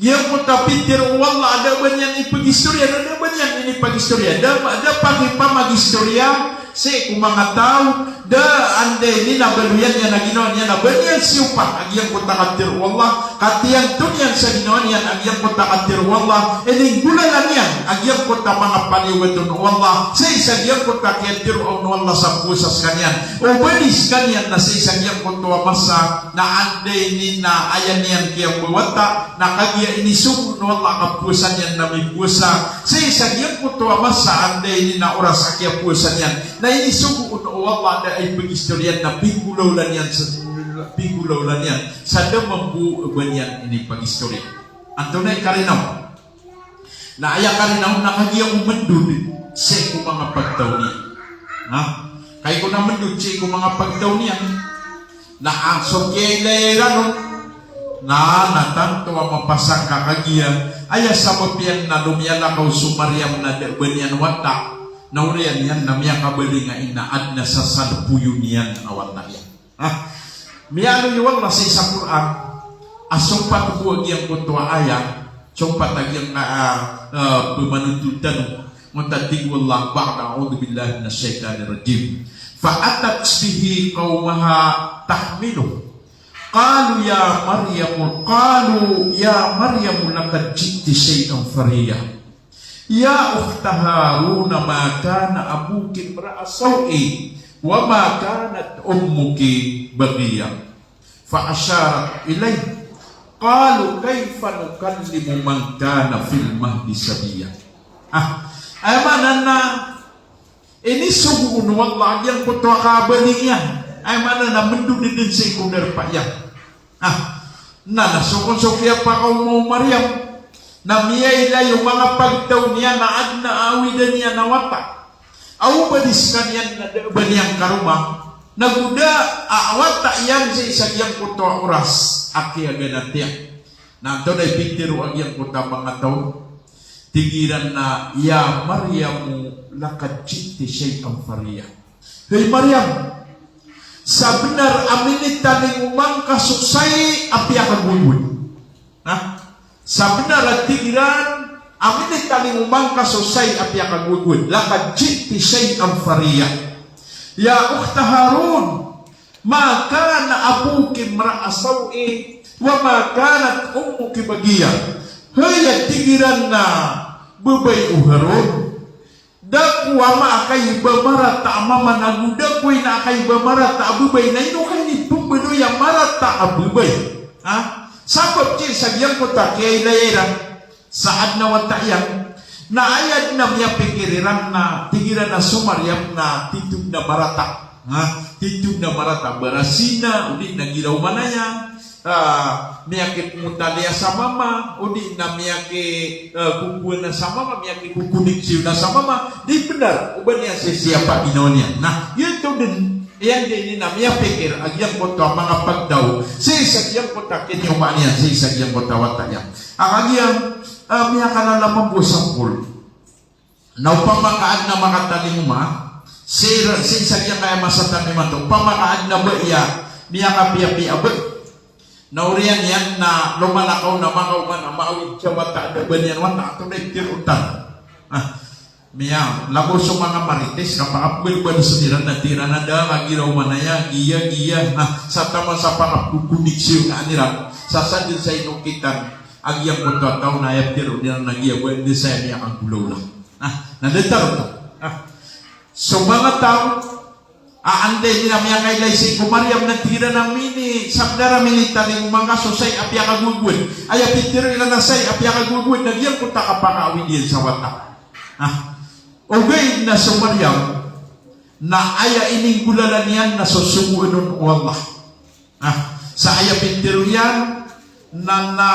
Yang ko tapikir wala ada banyak ipagistorya, ada banyak ini pagistorya, ada pagi pamagistorya se kumanga tao da ande ni na baluyan niya na ginawa niya na banyan siupa agyang ko takatir wala katiyan tunyan sa ginawa niya agyang ko takatir wala ini gulalan niya agyang ko ta mga paniwadon wala sa isa agyang ko takatir wala sa pusas kanyan o banis kanyan na sa isa agyang ko tuwa masa na ande ni na ayan niyan kiyang buwata na kagya inisung wala kapusan yan na may pusa sa isa agyang ko tuwa masa ande ni na oras agyang pusan yan na inisung wala na ay pag-istoryan na pinggulaw lang yan sa damambu banyan ini pag-istorya. Anto na ikarinaw na aya karinaw na kagiyang umandun sa mga pagtaw niya. Kaya ko naman dun sa mga pagtaw niya na ang sokyelera na natanto ang mapasang kakagiya aya sa mapiyan na lumiyala kaw sumaryam na banyan wata naurian yan na miya kabali nga inaad na sa salpuyon yan awan na yan. Miyano yuwag na sa isang Quran asumpat buat yang kutua ayah, sumpat lagi yang pemanuntutan mutatik wallah ba'da a'udzu billahi minasyaitonir rajim. Fa'atat bihi qaumaha tahmiluh. Qalu ya Maryam laqad ji'ti syai'an fariyah. Ya ukhta Harun ma kana abuki imra'a sau'i wa ma kanat ummuki baghiyah. Fa asyarat ilaihi qalu kaifa nukallimu man kana fil mahdi sabiyya. Aymanana ini sungguh wallah yang kutua kabelinya. Aymanana mendu din sekunder payah. Nana sokon-sokia pa kaum Maryam namia ila yung mga pagtaw niya na adna awidan niya na wata. Aw badiskan yan na baniyang karuma. Naguda awata yan sa isang yang kutua oras. Aki aganat yan. Nanto na ipintiro ang yang kuta mga taon. Tigiran na ya Maryamu lakad ji'ti syai'an fariyah. Hei Maryam, sa benar aminit taning umang kasuksay api akan bulbul. Sa benar at tigiran aminit taning umang kasuksay api akan bulbul. Lakad ji'ti syai'an fariyah. Ya ukhta Harun, ma kana abuki imra'a sau'i wa ma kanat ummuki baghiyah. Hei tigiran na bebay uharun dakwa ma akay bamarata amama naguda ko na akay bamarata abubay na ino kay ni pumbedo yang marata abubay sabab ci sagyang ko ta kay layera saad na watayang na ayad na miya pikiriran na tigiran na sumaryam na titug na marata titug na marata barasina udi nagilaw manaya miyake mutalia sa mama, udi na miyake kukuha na sa mama, miyake kukunik na sa mama, di benar, uban yan siapa inonya. Nah, yun to din, yan din na miya pikir, agyang kota mga pagdaw, sa isagyang kota kinyumaan yan, sa isagyang kota watayang. Ang agyang, miya ka na lamang busang pul. Naupamakaan na mga tanimuma, sa isagyang kaya masatan ni mato, pamakaan na ba iya, miya ka piya-piya ba? Naurian yan na lumalakaw na makaw man ang maawid siya wata ada banyan wata ito na itirutan. Miya, labo sa mga marites kapakapwil ba sa tira na tira na da lagi raw manaya giya sa tama sa pakapukunik siyo nga anirang sasadin sa inukitan agyang punto at tao na ayap tiro nila nagiya buwan din sa miya ang gulaw lang. Nandetaro to. So mga tao aande nila miya kay laysay ko Maryam na tira na mini sabdara milita ning mga sosay apya kagugud aya pitiro ila na say apya kagugud nagyang kunta kapakawin din sa wata ogay na sa Maryam na aya ining gulalan yan na susugunon wallah sa aya pitiro yan na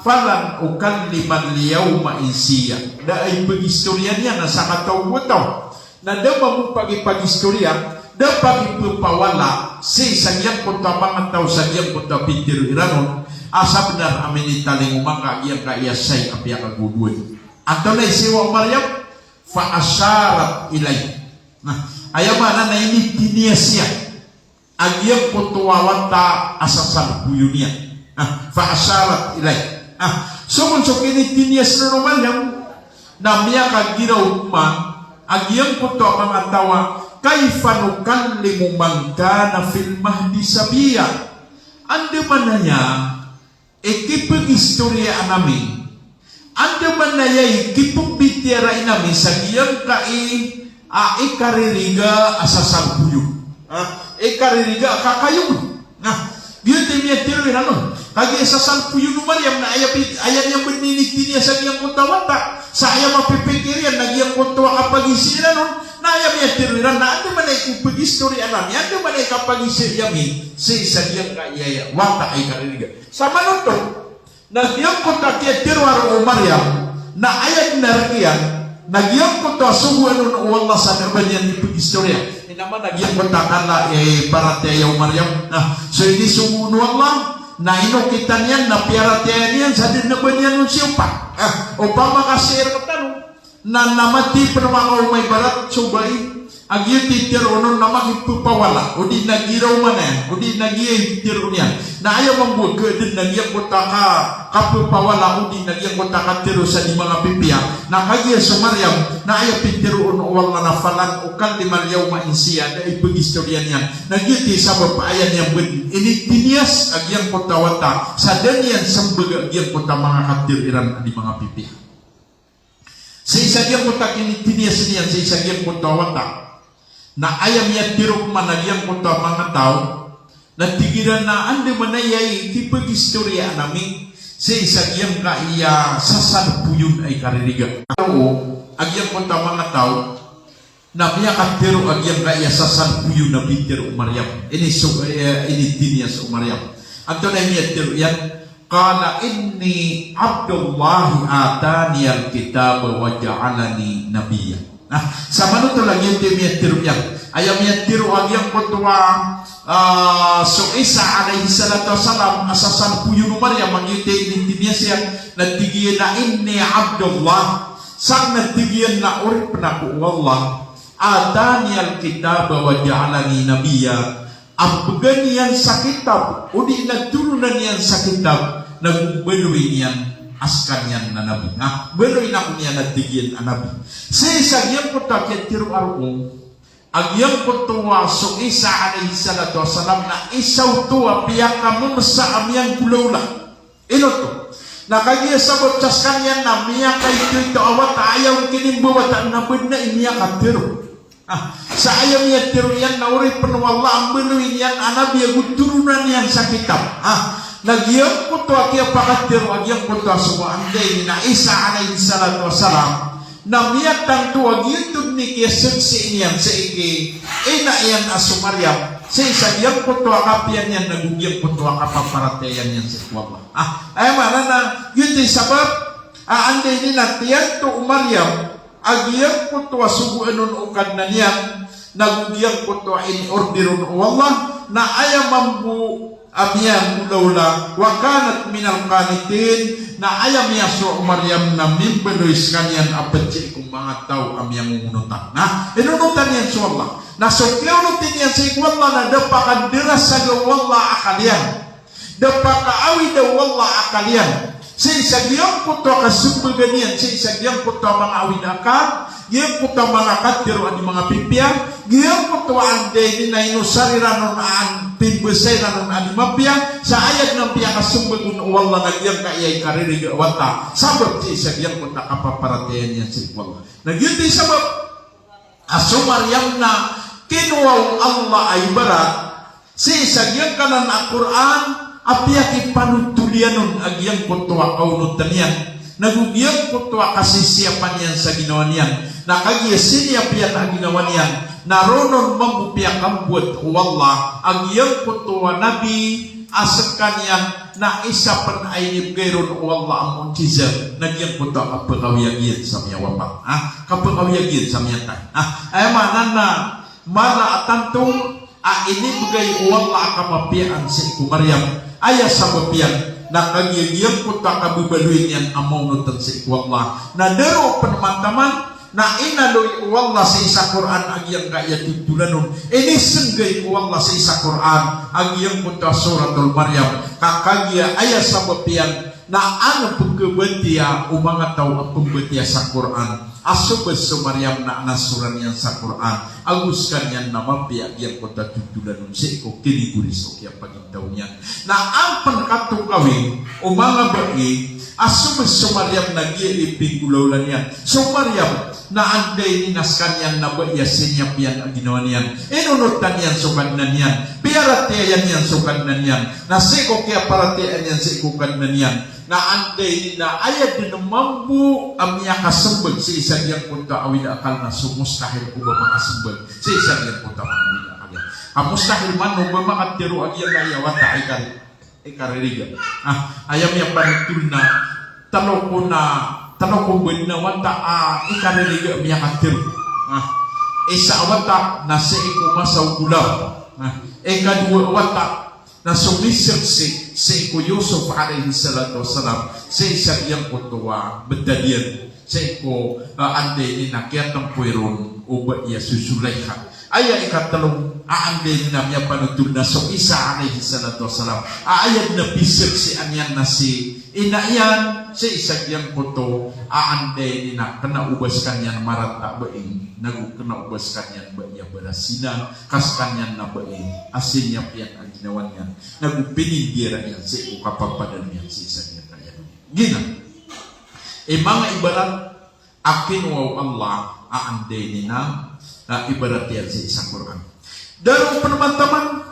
falan ukalliman liyawma insiya da ay pagistorya niya na sa katawutaw na daw mo pag-istorya dapat ipapawala si sagyang punta mga tao sagyang punta pintir iranon asa benar amin italing umaka yang kaiyasay apya kagudud ato na isiwa Maryam fa asyarat ilay ayamana na ini tiniyasya agyang puntuwawan ta asasal buyunia fa asyarat ilay so ini tiniyas na Maryam na miya kagiraw man agyang puntuwa mga tawa kaifa nukallimu man kana fil mahdi sabiyya ande manaya ekipag istorya anami ande manaya ekipag bitira inami sa giyang ikaririga asasal buyo ikaririga kakayun yun din niya tiro ano kagi asasal buyo no Maryam na ayat yang beninitin niya sa giyang kuntawata sa ayam mapipikirian na giyang kuntawa kapag isira nun na ayam ya tiruran na ando man ay kupag-history anami ando man ay kapag-isir yami sa isagyang kaiyaya wata ay kariniga sa manuto nagyang kunta kaya tiruar o Maryam na ayat na rakiyan nagyang kunta subuan nun o Allah sa nerban yan ipag-historya naman nagyang kunta kala parateya o Maryam so ini subuan Allah na inukitan yan na piarateya yan sa dinnaban yan nun siyupa o pa makasir ka tanong na namati penamakaw may barat subay Agi titiro non namang ipupawala, o di nagiraw man o di nagiyay titiro niya. Na ayaw mambuag ka din nagyang kota ka kapupawala, o di nagyang kota ka tiro sa di mga pipiya. Na kagya sa Maryam, na ayaw pitiro on uwal na nafalan, o kan di Maryaw mainsiya, na ipagistorya niya. Nagyuti sa papaayan niyang budi. Initinias agyang kota wata, sa danyan sambaga agyang kota mga katiriran di mga pipiya. Sa isagyang kota kinitinias niyan, sa isagyang kota wata, na ayam ya tirok managyang kota mga tao, na tigiran na ande manayay kipagistorya namin, sa isagyang kaiya sasalpuyon ay kaririga. Oo, agyang kota mga tao, na miya katiro agyang kaiya sasalpuyon na bitiro Maryam. Ini tinias Maryam. Anto na miya tiro yan, qala inni abdullahi atani alkitab wa ja'alani nabiyya. Nah, sama nuto lang yung timiyatir yan. Ayam yatiru agyang kutwa so Isa alaihi salatu wasalam asasan puyun Maryam magyute inintiniya siya nagtigiyan na inni abdullah sang nagtigiyan na urip na ku Allah atani alkitab wa ja'alani nabiyya. Ang baganiyan sa kitab udi nagturunan yan sa kitab nagbeluin yan askan yan na nabi. Beluin ako niya nagtigiyan na nabi. Sa isagyang kutwa kitiru arong agyang kutwa so Isa alaihi salatu wasalam na isaw tuwa piyak kamu sa amyang kulawla. Ino to? Nakagya sabot taskan yan na miyak kay ito awat ayaw kinimbuwatan na na imiyak katiru. Sa ayaw niya tiru yan na uri penuwala ang beluin yan anabi ang turunan yan sa kitab. Nagyang kutwa kaya pakatiru agyang kutwa semua anday na Isa alaihi salatu wasalam na miyak tang tuwag yun ni kaya sugsi niyan sa iki ina yan aso Maryam sa isa yang kutwa kapian yan nagugyang kutwa kapaparateyan yan sa ikwaba. Ay mana na yun din sabab anday ni natiyan to Maryam agyang kutwa subuanon ukad na niyan nagugyang kutwa in orderon Allah na ayam mambu amiyang ulawla wakanat minal kanitin na ayam yaso Maryam na mimbelois kanyan apetsi kung mga tao amiyang umunutan. Nah, inunutan yan sa Allah. Na sukyaw nutin yan sa ikwalla na dapakan diras sa gawalla akalian. Dapakaawi daw walla akalian. Sa isagyang kutwa kasumbagan yan, sa isagyang kutwa mga awin akal, yung kutwa mga katiro at mga pipiyang, yung kutwa anday na inusariranon ang pinbusayranon ang mapiyang, sa ayag ng piyang kasumbagan wala nagyang kaiyay karirig wata, sabab sa isagyang kutwa kapaparateyan yan sa ikwalla. Nagyuti sabab, aso Maryam na kinuwaw Allah ay barat, sa isagyang kanan ang Quran, apiaki panutulianon agyang kutwa kaunutan yan. Nagugyang kutwa kasisiyapan yan sa ginawa niyan. Nakagya siniyapian ang ginawa niyan. Naronon mambupiak kambuat wallah agyang kutwa nabi asakan yan na isa pan aynib gayron wallah ang muntizar. Nagyang kutwa kapagawiyagin sa miya wapak. Kapagawiyagin sa miya tay. Ay manan na mana atantong inibigay wallah kamapian sa iku Maryam. Ayah sabab yang nakagiyang kutwa kabubaluin yan amaw nutan sa ikwallah na dero peneman-teman na inaloy wallah sa isa Quran agyang kaya tutulanon ini senggay wallah sa isa Quran agyang kutwa suratul Maryam kakagya ayah sabab yang na ano pagkabatiya o mga tao ang pagkabatiya sa Quran asubas sa Maryam na nasuran yan sa Quran aguskan yan na mabiyak yan kota tutulanon sa iko kiniguris o kaya pagintaw niyan na ang pankatukawin o mga bai asubas sa Maryam na giiping ulawlan yan so Maryam na anday ninaskan yan na baiyasin niya yan ang ginawa niyan inunutan yan so kagnan yan piyaratiyan yan so kagnan yan na siko kaya paratiyan yan sa iko kagnan yan na anday na ayat din mambu amya kasembag sa isang yang punta awin akal na sumustahil ko ba makasembag sa isang yang punta awin akal yan mustahil man no ba makatiro agyang ayawata ay kaririga ayam yang panitul na tanong ko na wata ikaririga amya katiro isa wata na sa iku masaw gulaw ikadua wata na sumisir si iku Yusuf alaihi salatu wasalam sa isang yang kutwa bedalian sa iku ande ni nakiat ng puiron uba iya Sulaiha. Aya ikatalong aande namanya panutul na so Isa alaihi salatu wassalam. Ayat na bisik si anyan na si inayan si Isa yang koto aande ni na kena ubas kanyan marata baing nagu kena ubas kanyan ba iya berasina kas kanyan na baing asinnya pian ang ginawan yan nagu piningira yan si ukapapadan yan si Isa yan kaya gina mga ibarat akin wow Allah aande ni na ibarat yan sa isang Quran. Darong teman-teman,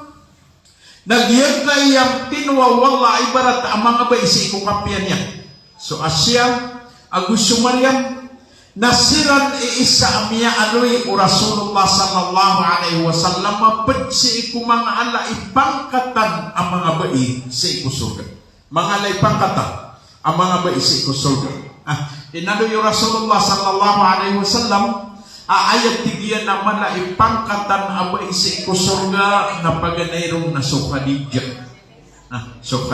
nagyag na iyang pinwawala ibarat ang mga ba isi kukapian niya. So Asya, Agusto Maryam, nasiran iisa amya aloy o Rasulullah sallallahu alaihi wasallam mapagsi iku mga ala ipangkatan ang mga bai sa ikusurga. Mga ala ipangkatan ang mga bai sa ikusurga. Inaloy o Rasulullah sallallahu alaihi wasallam ayat tigian naman na ipangkatan abay sa ikusurga na paganayrong na so Khadijah. So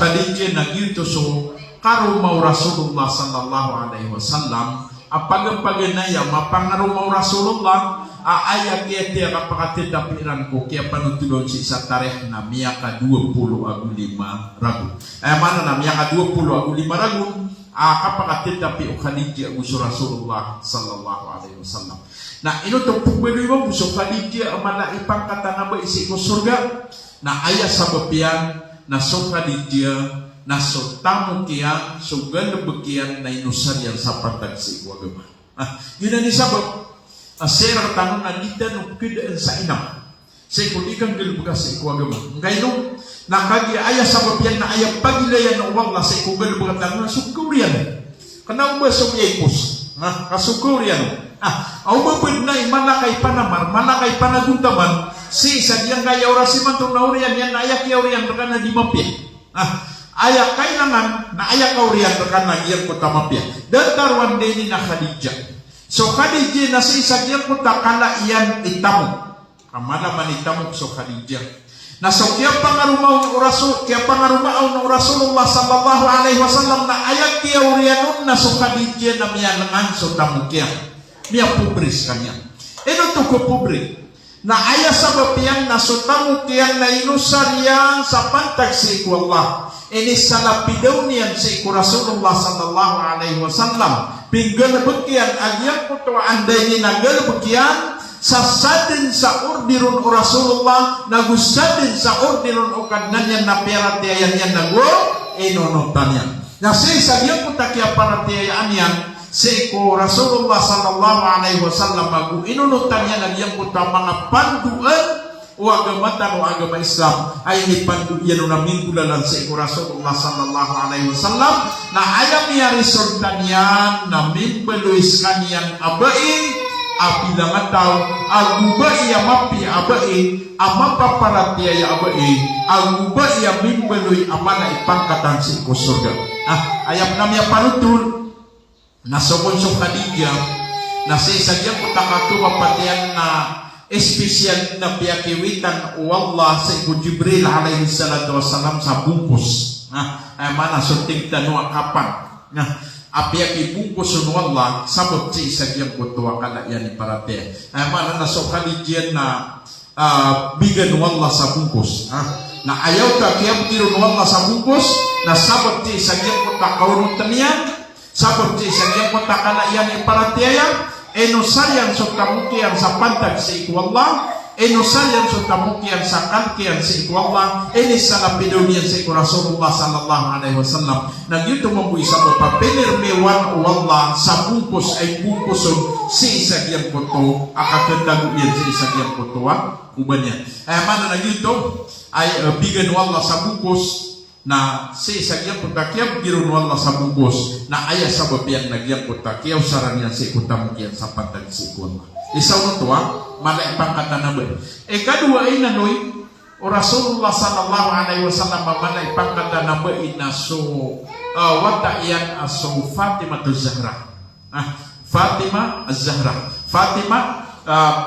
Khadijah nagyuto so karumaw Rasulullah sallallahu alaihi wasallam apagapaganaya mapangarumaw Rasulullah ayat kaya tiya kapakatitapiran ko kaya panutulon si isa tarikh na miyaka 20 agulima ragu. Mana na miyaka 20 agulima ragu kapakatitapi o Khadijah uso Rasulullah sallallahu alaihi wasallam. Na ino to pugbeloy mo uso Khadijah amana ipangkatan na ba isi ko surga na aya sa bapian na so Khadijah na so tamu kiyan so galabekian na inusaryan sa patag si agama. Yun ang isabot serang tanong na dita no kidaan sa inam. Say kung ikang galbuka sa agama. Ngayon nakagi aya sa bapian na aya pagilayan ng wala sa ikugal bukat tanong sukurian. Kanang ba so yipos? Kasukurian. Au ba pud na malakay panamar, malakay panaguntaman si sa diyang kaya orasi man tong naurian yan na aya kiaurian kana di mapya. Aya kailangan na aya kaurian kana iyang ko tamapya. Datarwan din na Khadijah. So Khadijah na si sa diyang ko takala iyan itamu. Kamala man itamu so Khadijah. Na so kaya pangarumaw ng Rasulullah sallallahu alaihi wasallam na ayat kaya urianon na so Khadijah na miyalangan so tamukya. Miya pubris kanya. Ito to ko pubri. Na ayat sa bapiang na so tamukya na inusaryan sa pantag si iku Allah. Ini salapidaw niyan si iku Rasulullah sallallahu alaihi wasallam. Pinggal bekian agyan ko to anday ni nagal bekian sasadin sa ordiron o Rasulullah nagusadin sa ordiron o kadnanyan na pera tiyayan yan nago inonotan yan na si sabihan ko takya para tiyayaan yan si ko Rasulullah sallallahu alaihi wasallam magu inonotan yan nagyang ko ta mga panduan o agamatan o agama Islam ay ni pandu yan o namingkulalan si ko Rasulullah sallallahu alaihi wasallam na ayam niya resultan yan na mimbeluis kanyang abain apilangan tao aguba iya mapi abai amapa paratia ya abai aguba iya mimbeloy amana ipangkatan si ko surga. Ayam namanya panutul na sokon so Khadijah na si sadyang utakatu mapatian na espesyal na piyakiwitan o Allah sa iku Jibril alaihi salatu wassalam sa bungkus. Mana sunting tanong kapan. Apyak ibungkus ng Allah sabot si isagyang kutuwa kalayan ni parate. Mana na so Khadijah na bigan ng Allah sa bungkus. Na ayaw ka kaya tiro ng Allah sa bungkus na sabot si isagyang kutuwa kaunutan niyan. Sabot si isagyang kutuwa kalayan ni parate. Enosayan so tamukian sa pantag si iku Allah. Enosayan so tamukian sa kalkian si iku Allah. Enisalapidonian si iku Rasulullah sallallahu alaihi wasallam. Nagyuto mambuy sa papinirmewan o Allah sa bungkus ay bungkuson si isagyang kuto. Akakandago yan si isagyang kuto. Uban yan. Mana nagyuto ay bigan o Allah sa bungkus na si isagyang kutakiyaw giron wala sa bungkus na aya sa babiang nagyang kutakiyaw saran yan si kutamukiyan sa pantag si ikon. Isaw na to malay pangkata na ba? Kadua ay nanoy o Rasulullah sallallahu alaihi wasallam malay pangkata na ba na so wata iyan so Fatima az-Zahra. Fatima az-Zahra. Fatima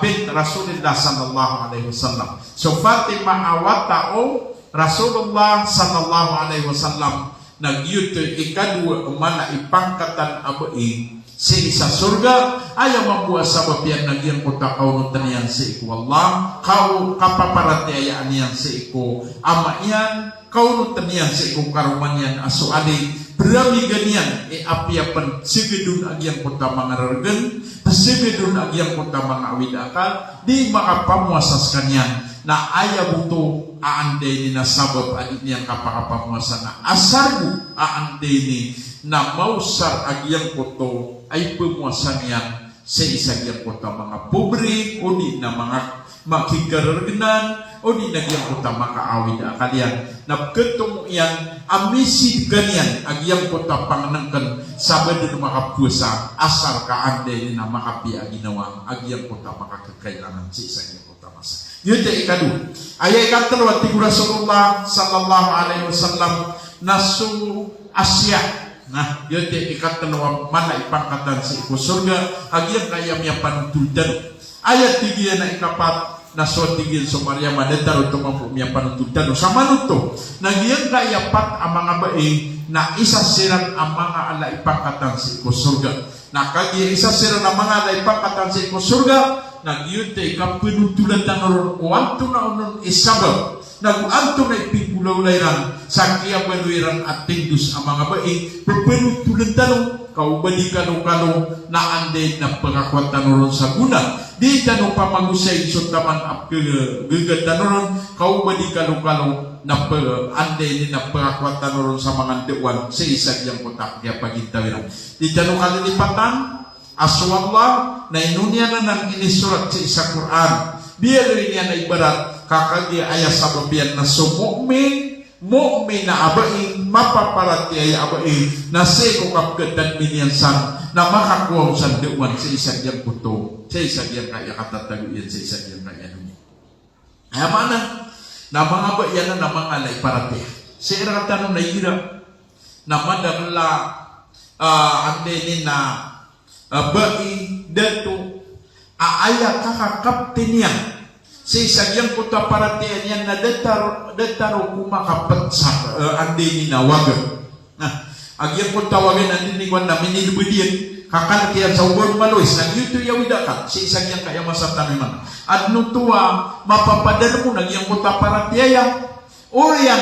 bint Rasulullah sallallahu alaihi wasallam. So Fatima awata o Rasulullah sallallahu alaihi wasallam nagyuto ikadua umana ipangkatan abai si isa surga aya membuat sabab yang nagyang kota kau tanian si iku Allah kau kapaparati aya anian si iku ama iyan kau tanian si iku karumanyan asu adi berami ganian apiapan segedun agyang kota mangarargen segedun agyang kota mangawid akal di makapamuasas kanyan na aya buto aande ni na sabab adit niyang kapakapamuasa na asarbu aande ni na mausar agyang koto ay pemuasan yan sa isagyang kota mga pobre o di na mga makigarargenan o di nagyang kota makaawid akalian na ketong yan amisid ganyan agyang kota panganangkan sabad na makapusa asar kaande ni na makapia ginawa agyang kota makakakailangan sa isagyang kota masa yun tayo ikadu ayay ikatalawa tigo Rasulullah sallallahu alaihi wasallam nasu Asya nah yun tayo ikatalawa mana ipangkatan sa iku surga agyang kayam yang panutuldan ayat tigian na ikapat naso tigil so Maria madeta untuk mampu miya panutuldan sa manuto nagyang kayapat ang mga bae na isa siran ang mga ala ipangkatan sa iku surga na kagi isa siran ang mga ala ipangkatan sa iku surga nagyunte ka penutulan tanoron kuanto na unon isabab naguanto na ipigulaw layran sa kaya baluiran at tindus ang mga bae penutulan tanong kaubadi kano na ande na pangakwan tanoron sa guna di tanong pamagusay so taman ap gagad tanoron kaubadi kano na ande ni na pangakwan tanoron sa mga dewan sa isagyang kotak kaya pagintawiran di tanong kalilipatan aswallah na inunya na nang inisurat sa isa Quran biar niya na ibarat kakagi ayat sababian na so mu'min na abain mapaparati ay abain na seko kapgedan minyansan na makakuha sa dewan sa isa diyang puto sa isa diyang kaya katataguyan sa isa diyang kaya dunia ay mana na mga bayan na mga laiparati sa irakatanong na hirap na madagla andenin na bai datu aaya kakakapten yan sa isagyang kota paratian yan na dataro kumakapat sa ande ni nawagan agyang kota wagan ande ni kwan namin nilubadian kakalakiyan sa ubar malois nang yuto yawidakat sa isagyang kaya masatan naman at nutua mapapadal mo nagyang kota paratiaya o yan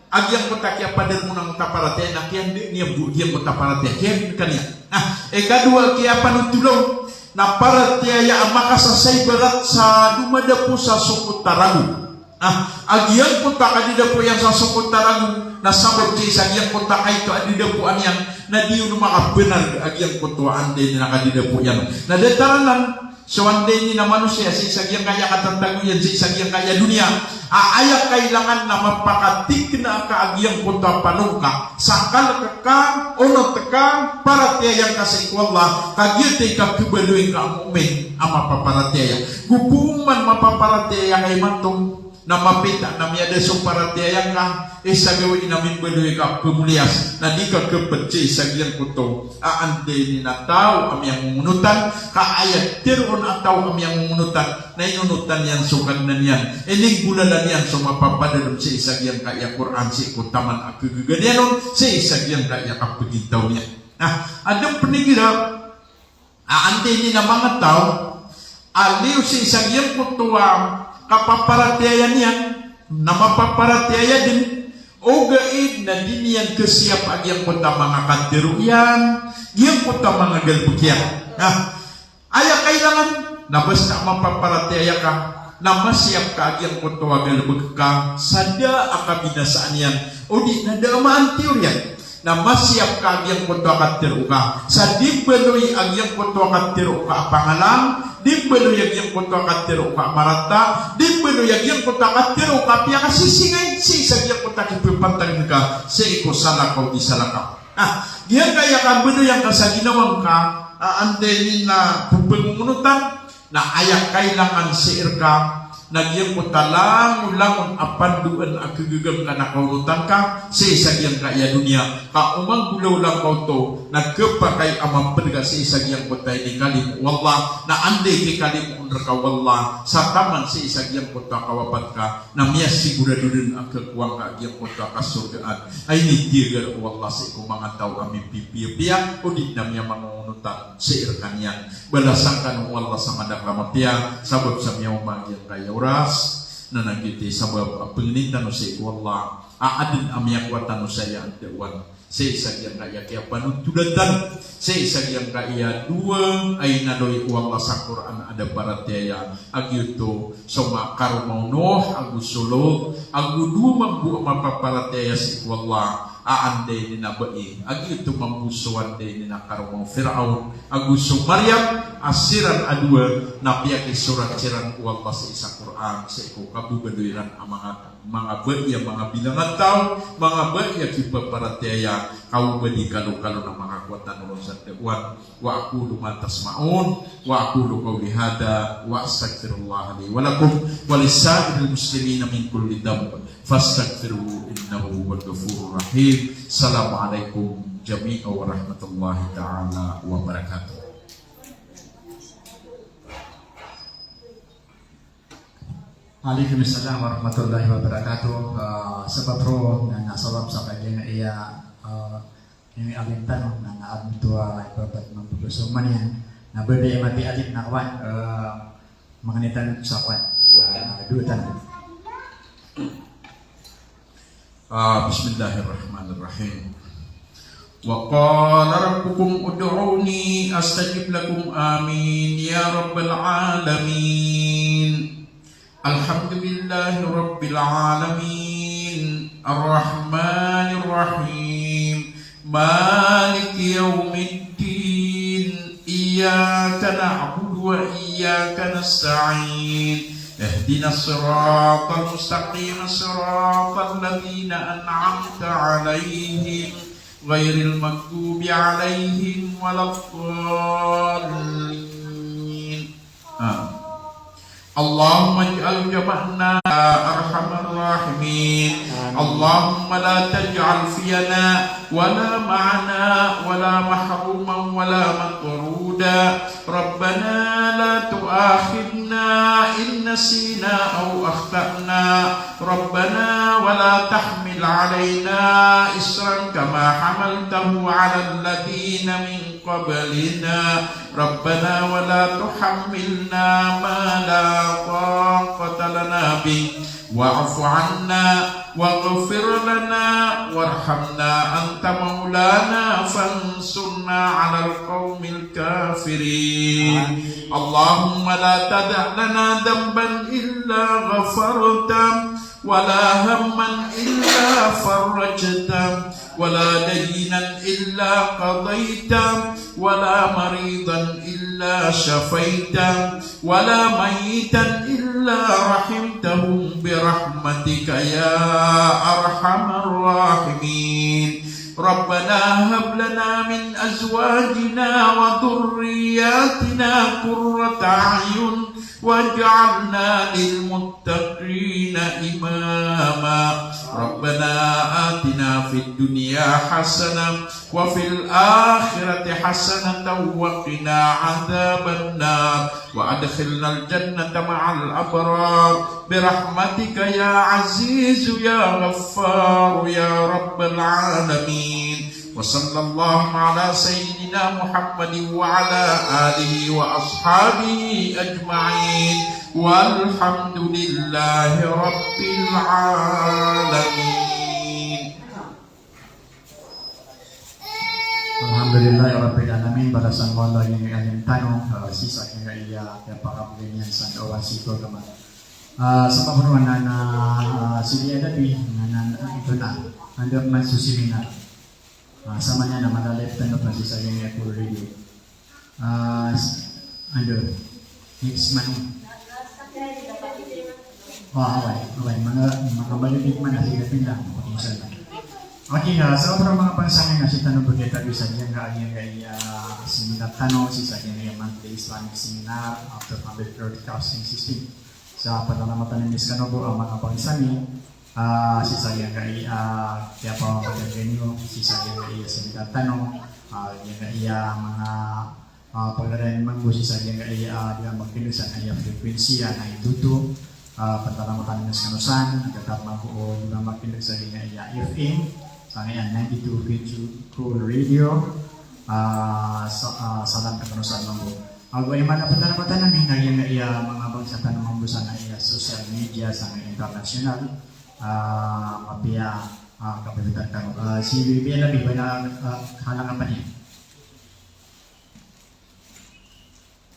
agyang kota kaya padal mo ng kota paratiaya na kiyan niya budyang kota paratiaya kiyan kanya kadua kaya panutulong na paratiaya ang makasasay barat sa dumada po sa sukot tarago agyan po takadida po yan sa sukot tarago na sabot sa agyan po takay ito adida po anyang na diyo na makabenar agyan po to ande na nakadida po yan na detaranan so ande ni na manusia sa isagyang kaya katantaguyan sa isagyang kaya dunia aaya kailangan na mapakatik na kaagyang punta panungka sakal ka ono teka paratiayang kasikwallah kagyete ka kubaluin ka mu'min ang mapaparatiaya gupuman mapaparatiaya kay mantong na mapita na miyada so paratiayang ka isa gawin namin baluin ka kemulias na di ka kepeci sagyang puto aande ni na tao amyang mumunutan kaayat tiron ataw amyang mumunutan na inunutan yan sukan na yan ining gulalan yan so mapapadalom sa isagyang kaya Quran si kutaman at kagagananon sa isagyang kaya kapagitaw niya adong panigirap aante ni na mga tao aliw sa isagyang putuwa kapaparatiayan yan na mapaparatiaya din o gaid na din yan kesiap agyang kota mga kantiro yan yung kota mga galbukyan aya kailangan na basta mapaparatiaya ka na masyap ka agyang kota galbuk ka sada akabinasaan yan o di na daamaan teoryan na masyap ka agyang kota kantiro ka sa di beloy agyang kota kantiro ka pangalang di beloy agyang kota kantiro ka marata di beloy agyang kota kantiro ka piya kasisingay si sagyang kota kipipantang ka sa iko salakaw di salakaw diyan kaya ka beloy ang kasaginawang ka aantenin na pupagumunutan na ayak kailangan si irka nagyang kota langon apanduan ang kagagam ka nakaunutan ka sa isagyang kaya dunia ka umang gulaw lang kau to nagkapakay amang perga sa isagyang kota ini kalim wallah na ande ki kalim unra ka wallah sa taman sa isagyang kota kawapat ka na miya siguradudun ang kakuwang ka agyang kota kasurgaan ay ni tiyagar wallah sa iku mga tao amin pipiya o di na miya mga nutan seirkan yang berdasarkan Allah sama ada kamatia sabab samyaw magian kaya uras nanagiti sabab penginitan usai Allah aadin amyak watan usaya antewan seisa yang kaya kaya panutudatan seisa yang kaya dua aina doi Allah sa Quran ada paratia agyuto soma karumau Nuh agu solo agu dua mambu mapaparatia si Allah aande ni nabai agyuto mambusuan de ni nakarumau Fir'aun agu so Maryam asiran adua napiak surat ciran Allah sa isa Quran sa iko kabugaduiran mga baya mga bilangan tao mga baya kipa paratia kau badi kalau na mga kuatan urusan dewan wa aqulu ma tasma'un wa aqulu qawli hada wa astaghfirullah li wa lakum wa lisa'iril muslimina min kulli dhanb fastaghfiruhu innahu huwal ghafurur rahim. Assalamualaikum jami'an wa rahmatullahi ta'ala wa barakatuh. Waalaikumsalam warahmatullahi wabarakatuh. Sebab roh na nasalap sa kanya iya ini alintan na naadun tua ibabat mampugusuman yan na berde mati alit na kawan manganitan sa kawan dutan. Bismillahirrahmanirrahim. Wa qala rabbukum ud'uni astajib lakum amin ya rabbal alamin. Alhamdulillahi rabbil alamin arrahmanir rahim maliki yaumiddin iyyaka na'budu wa iyyaka nasta'in ihdinas siratal mustaqim siratal ladzina an'amta 'alaihim ghairil maghdubi 'alaihim waladdallin. Allahumma ij'al jama'na arhamar rahimin. Allahumma la taj'al fiyana wala ma'ana wala mahruman wala matruda. Rabbana la tu'akhidna in nasina aw akhtana. Rabbana wala tahmil 'alaina isran kama hamaltahu 'alal ladzina min qablina. Rabbana wala tuhammilna ma la طاقة لنا به واعف عنا واغفر لنا وارحمنا أنت مولانا فانصرنا على القوم الكافرين. اللهم لا تدع لنا ذنبا إلا غفرته ولا هما إلا فرجته ولا دينا إلا قضيته ولا مريضا إلا شفيته ولا ميتا إلا رحمته برحمتك يا أرحم الراحمين. ربنا هب لنا من أزواجنا وذرياتنا قرة أعين واجعلنا للمتقين إماما. ربنا آتنا في الدنيا حسنة وفي الآخرة حسنة وقنا عذاب النار وأدخلنا الجنة مع الأبرار برحمتك يا عزيز يا غفار يا رب العالمين. وصلى الله على سيدنا محمد وعلى آله وأصحابه أجمعين والحمد لله رب العالمين. Alhamdulillah rabbil alamin balasan wala yang alim tanong sisa kaya iya kaya pakabulin yan sa dawa siko kama sa pamunuan na sige dati na ito na under man susiminar sama niya na malalip tanong na sisa kaya full radio under next man away mga balitik man na sige pinlang makisalan. Okay, sa mga pansangay nga si Tanong Bugeta bisa niya nga seminar Tanong si sa kanya monthly Islamic seminar after public broadcasting system sa panalamatan ng Miskanobo ang mga pansangay si sa kanya kaya pa magandang si sa kanya seminar Tanong mga pagdarayan manggo si sa kanya magpilusan ay frekuensiya na ituto panalamatan ng Miskanosan nagtatap magoo yung magpilusan niya FM sana yan 92 Cool Radio salam katanusan mambo. Agway man na pandalamatan namin na yung iya mga bagsatan ng mambo sa iya social media sa international mapia kapitan kano. Si Bibi lebih banyak halangan pa niya.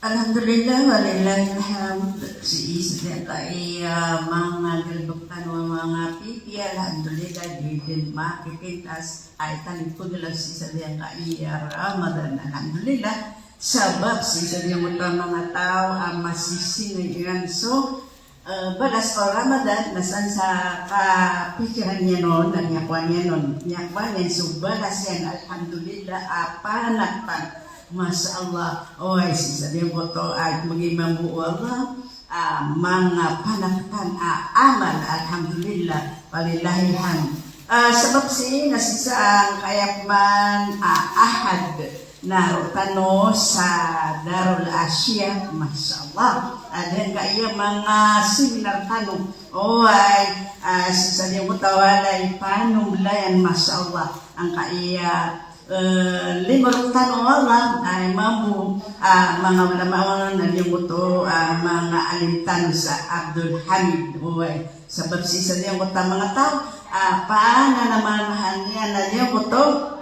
Alhamdulillah walillahilhamd si isda kay mga galbuktan mga pipi alhamdulillah di din makikitas ay talipod lang si sadya kay Ramadan alhamdulillah sabab si sadya mga tao ang masisingay so balas o Ramadan nasan sa kapikiran niya noon nanyakwan so balas yan alhamdulillah apanakpan Masya Allah, sabihin ko to ay mag-imamu Allah, mga panaktan amal, alhamdulillah, walillahilhamd. Sebab si nasisang kayak man ahad na tano sa Darul Asia, Masya Allah. Ada kaya mga seminar tanong, sabihin ko tawalay panumlayan, Masya Allah, ang kaya limang tanong Allah ay mampu mga ulama na limuto mga alimtan sa Abdul Hamid sebab sisa dia kota mga tao paana naman niya na limuto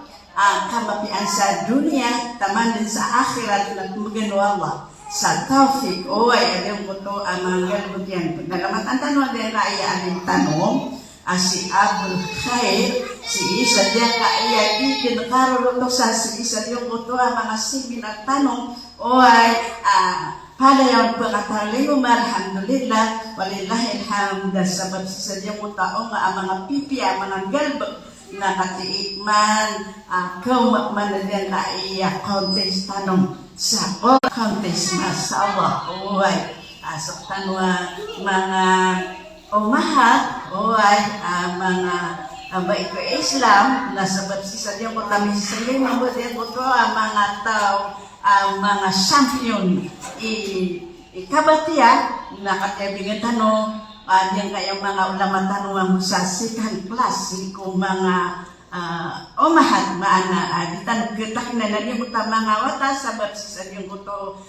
kamapian sa dunia taman din sa akhirat na tumagano Allah sa taufik ada limuto mga galbutian pagkalamatan tanong din kaya alimtanong si Abdul Khair si isa dia kaya ikin karulotok sa si isa dia kuto mga seminar tanong pada yang pagkataling alhamdulillah walillahilhamd sabab si isa dia kuto mga pipi mga galbag na katiikman kaumakman na dia kaya contest tanong sa contest masawa asok tanwa mga umahat mga baik ke Islam na sebab sisa dia ko kami sila mabot dia ko to mga tao mga champion ikabatiya na katabigan tanong yang kaya mga ulama tanong musasikan klasiko mga umahat maana di tanong ketak na dia ko mga wata sebab sisa dia ko to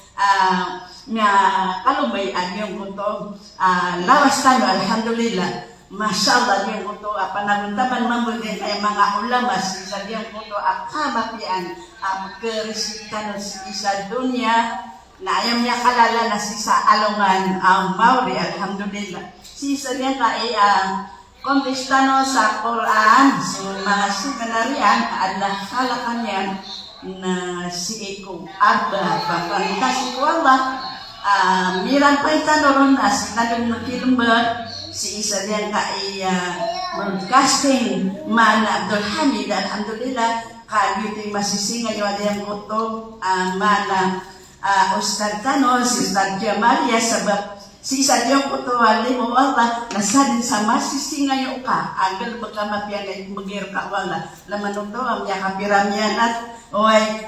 nga kalubay yung kuto lawas tayo alhamdulillah Masya Allah yung kuto panaguntaman mamudin ay mga ulama sa yung kuto kamapian kerisikan sa dunia na ayaw niya kalala na sa alungan ang mauri alhamdulillah sisa niya kay kontestano sa Quran sa mga seminarian adalah halakan yan na si Eko Arba pagpangitasi ko Allah miran pa itanon si tanong magkilumbar si isa diyan kay broadcasting man Abdul Hamid alhamdulillah kayo ito masisinga yung adiyang kuto mana Ustad Tano si Ustad Jamalia sabab si isa diyan kuto mo Allah nasadin sa masisinga yung ka agal magkamapian ay magir ka wala laman ito ang yakapiramyan at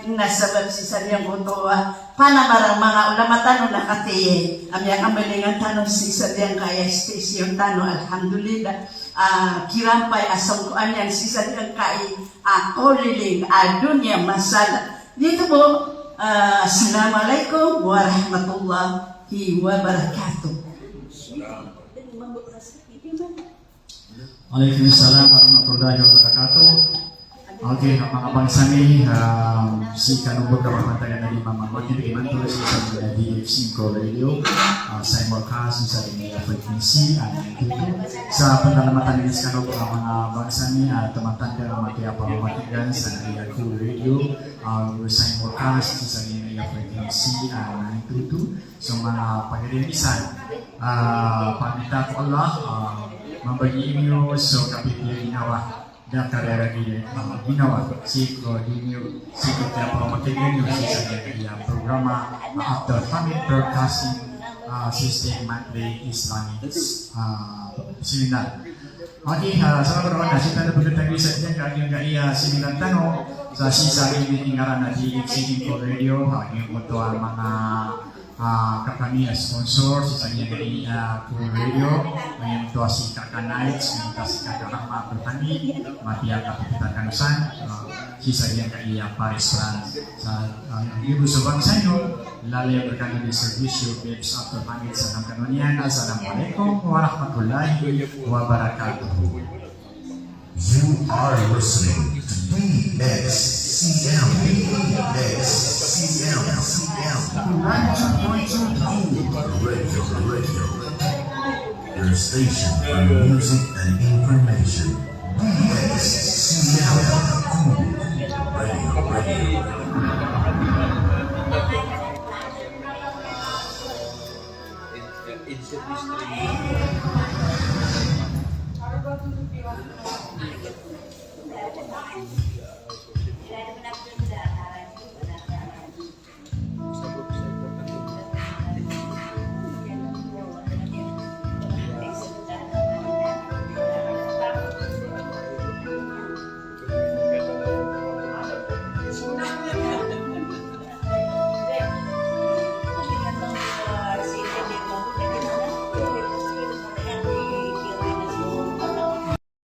nasabab si Saryang Kutoa panamarang mga ulama tanong nakatiye amyang amalingan tanong si Saryang kaya station tanong alhamdulillah kirampay asang kuan yan si Saryang kaya koliling dunia masala dito po assalamualaikum warahmatullahi wabarakatuh. Waalaikumsalam warahmatullahi wabarakatuh. Okay, mga bangsani, si Kanubog kapapatayan na di mamamagin, iman tuloy sa DX5 Radio, sa Imorcast, sa Rimea Frequency, sa pandalamatan ni Kanubog ang mga bangsani, tumatanda ang mga pamamatigan sa Rimea Radio, sa Imorcast, sa Rimea Frequency, sa mga pagdirisan. Pagkita ko Allah, mabagi inyo sa kapitya ginawa. Dan karera ginawa si kita pamatigan yung sa programa Abdul Hamid Broadcasting System Monthly Islamic Seminar. Okay, sa karoon na kita na pagkatagi sa dyan kaging kaya seminar tanong sa sisa rin ngaran na di Exceeding Radio yung ito ang mga kami sponsor si kanya dari Radio ngayon ito si Kaka Nights ngayon ito si Kaka Rahma Bertani Matia Kapitan Kanusan si Sagyang Kaiya Paris France sa Ibu Subang Sanyo, lalaya berkali di servisyo Babes After Pangit sa ng kanonian. Assalamualaikum warahmatullahi wabarakatuh. You are listening to BXCM, BXCM, 92.2 Radio, your station for music and information. BXCM, Radio.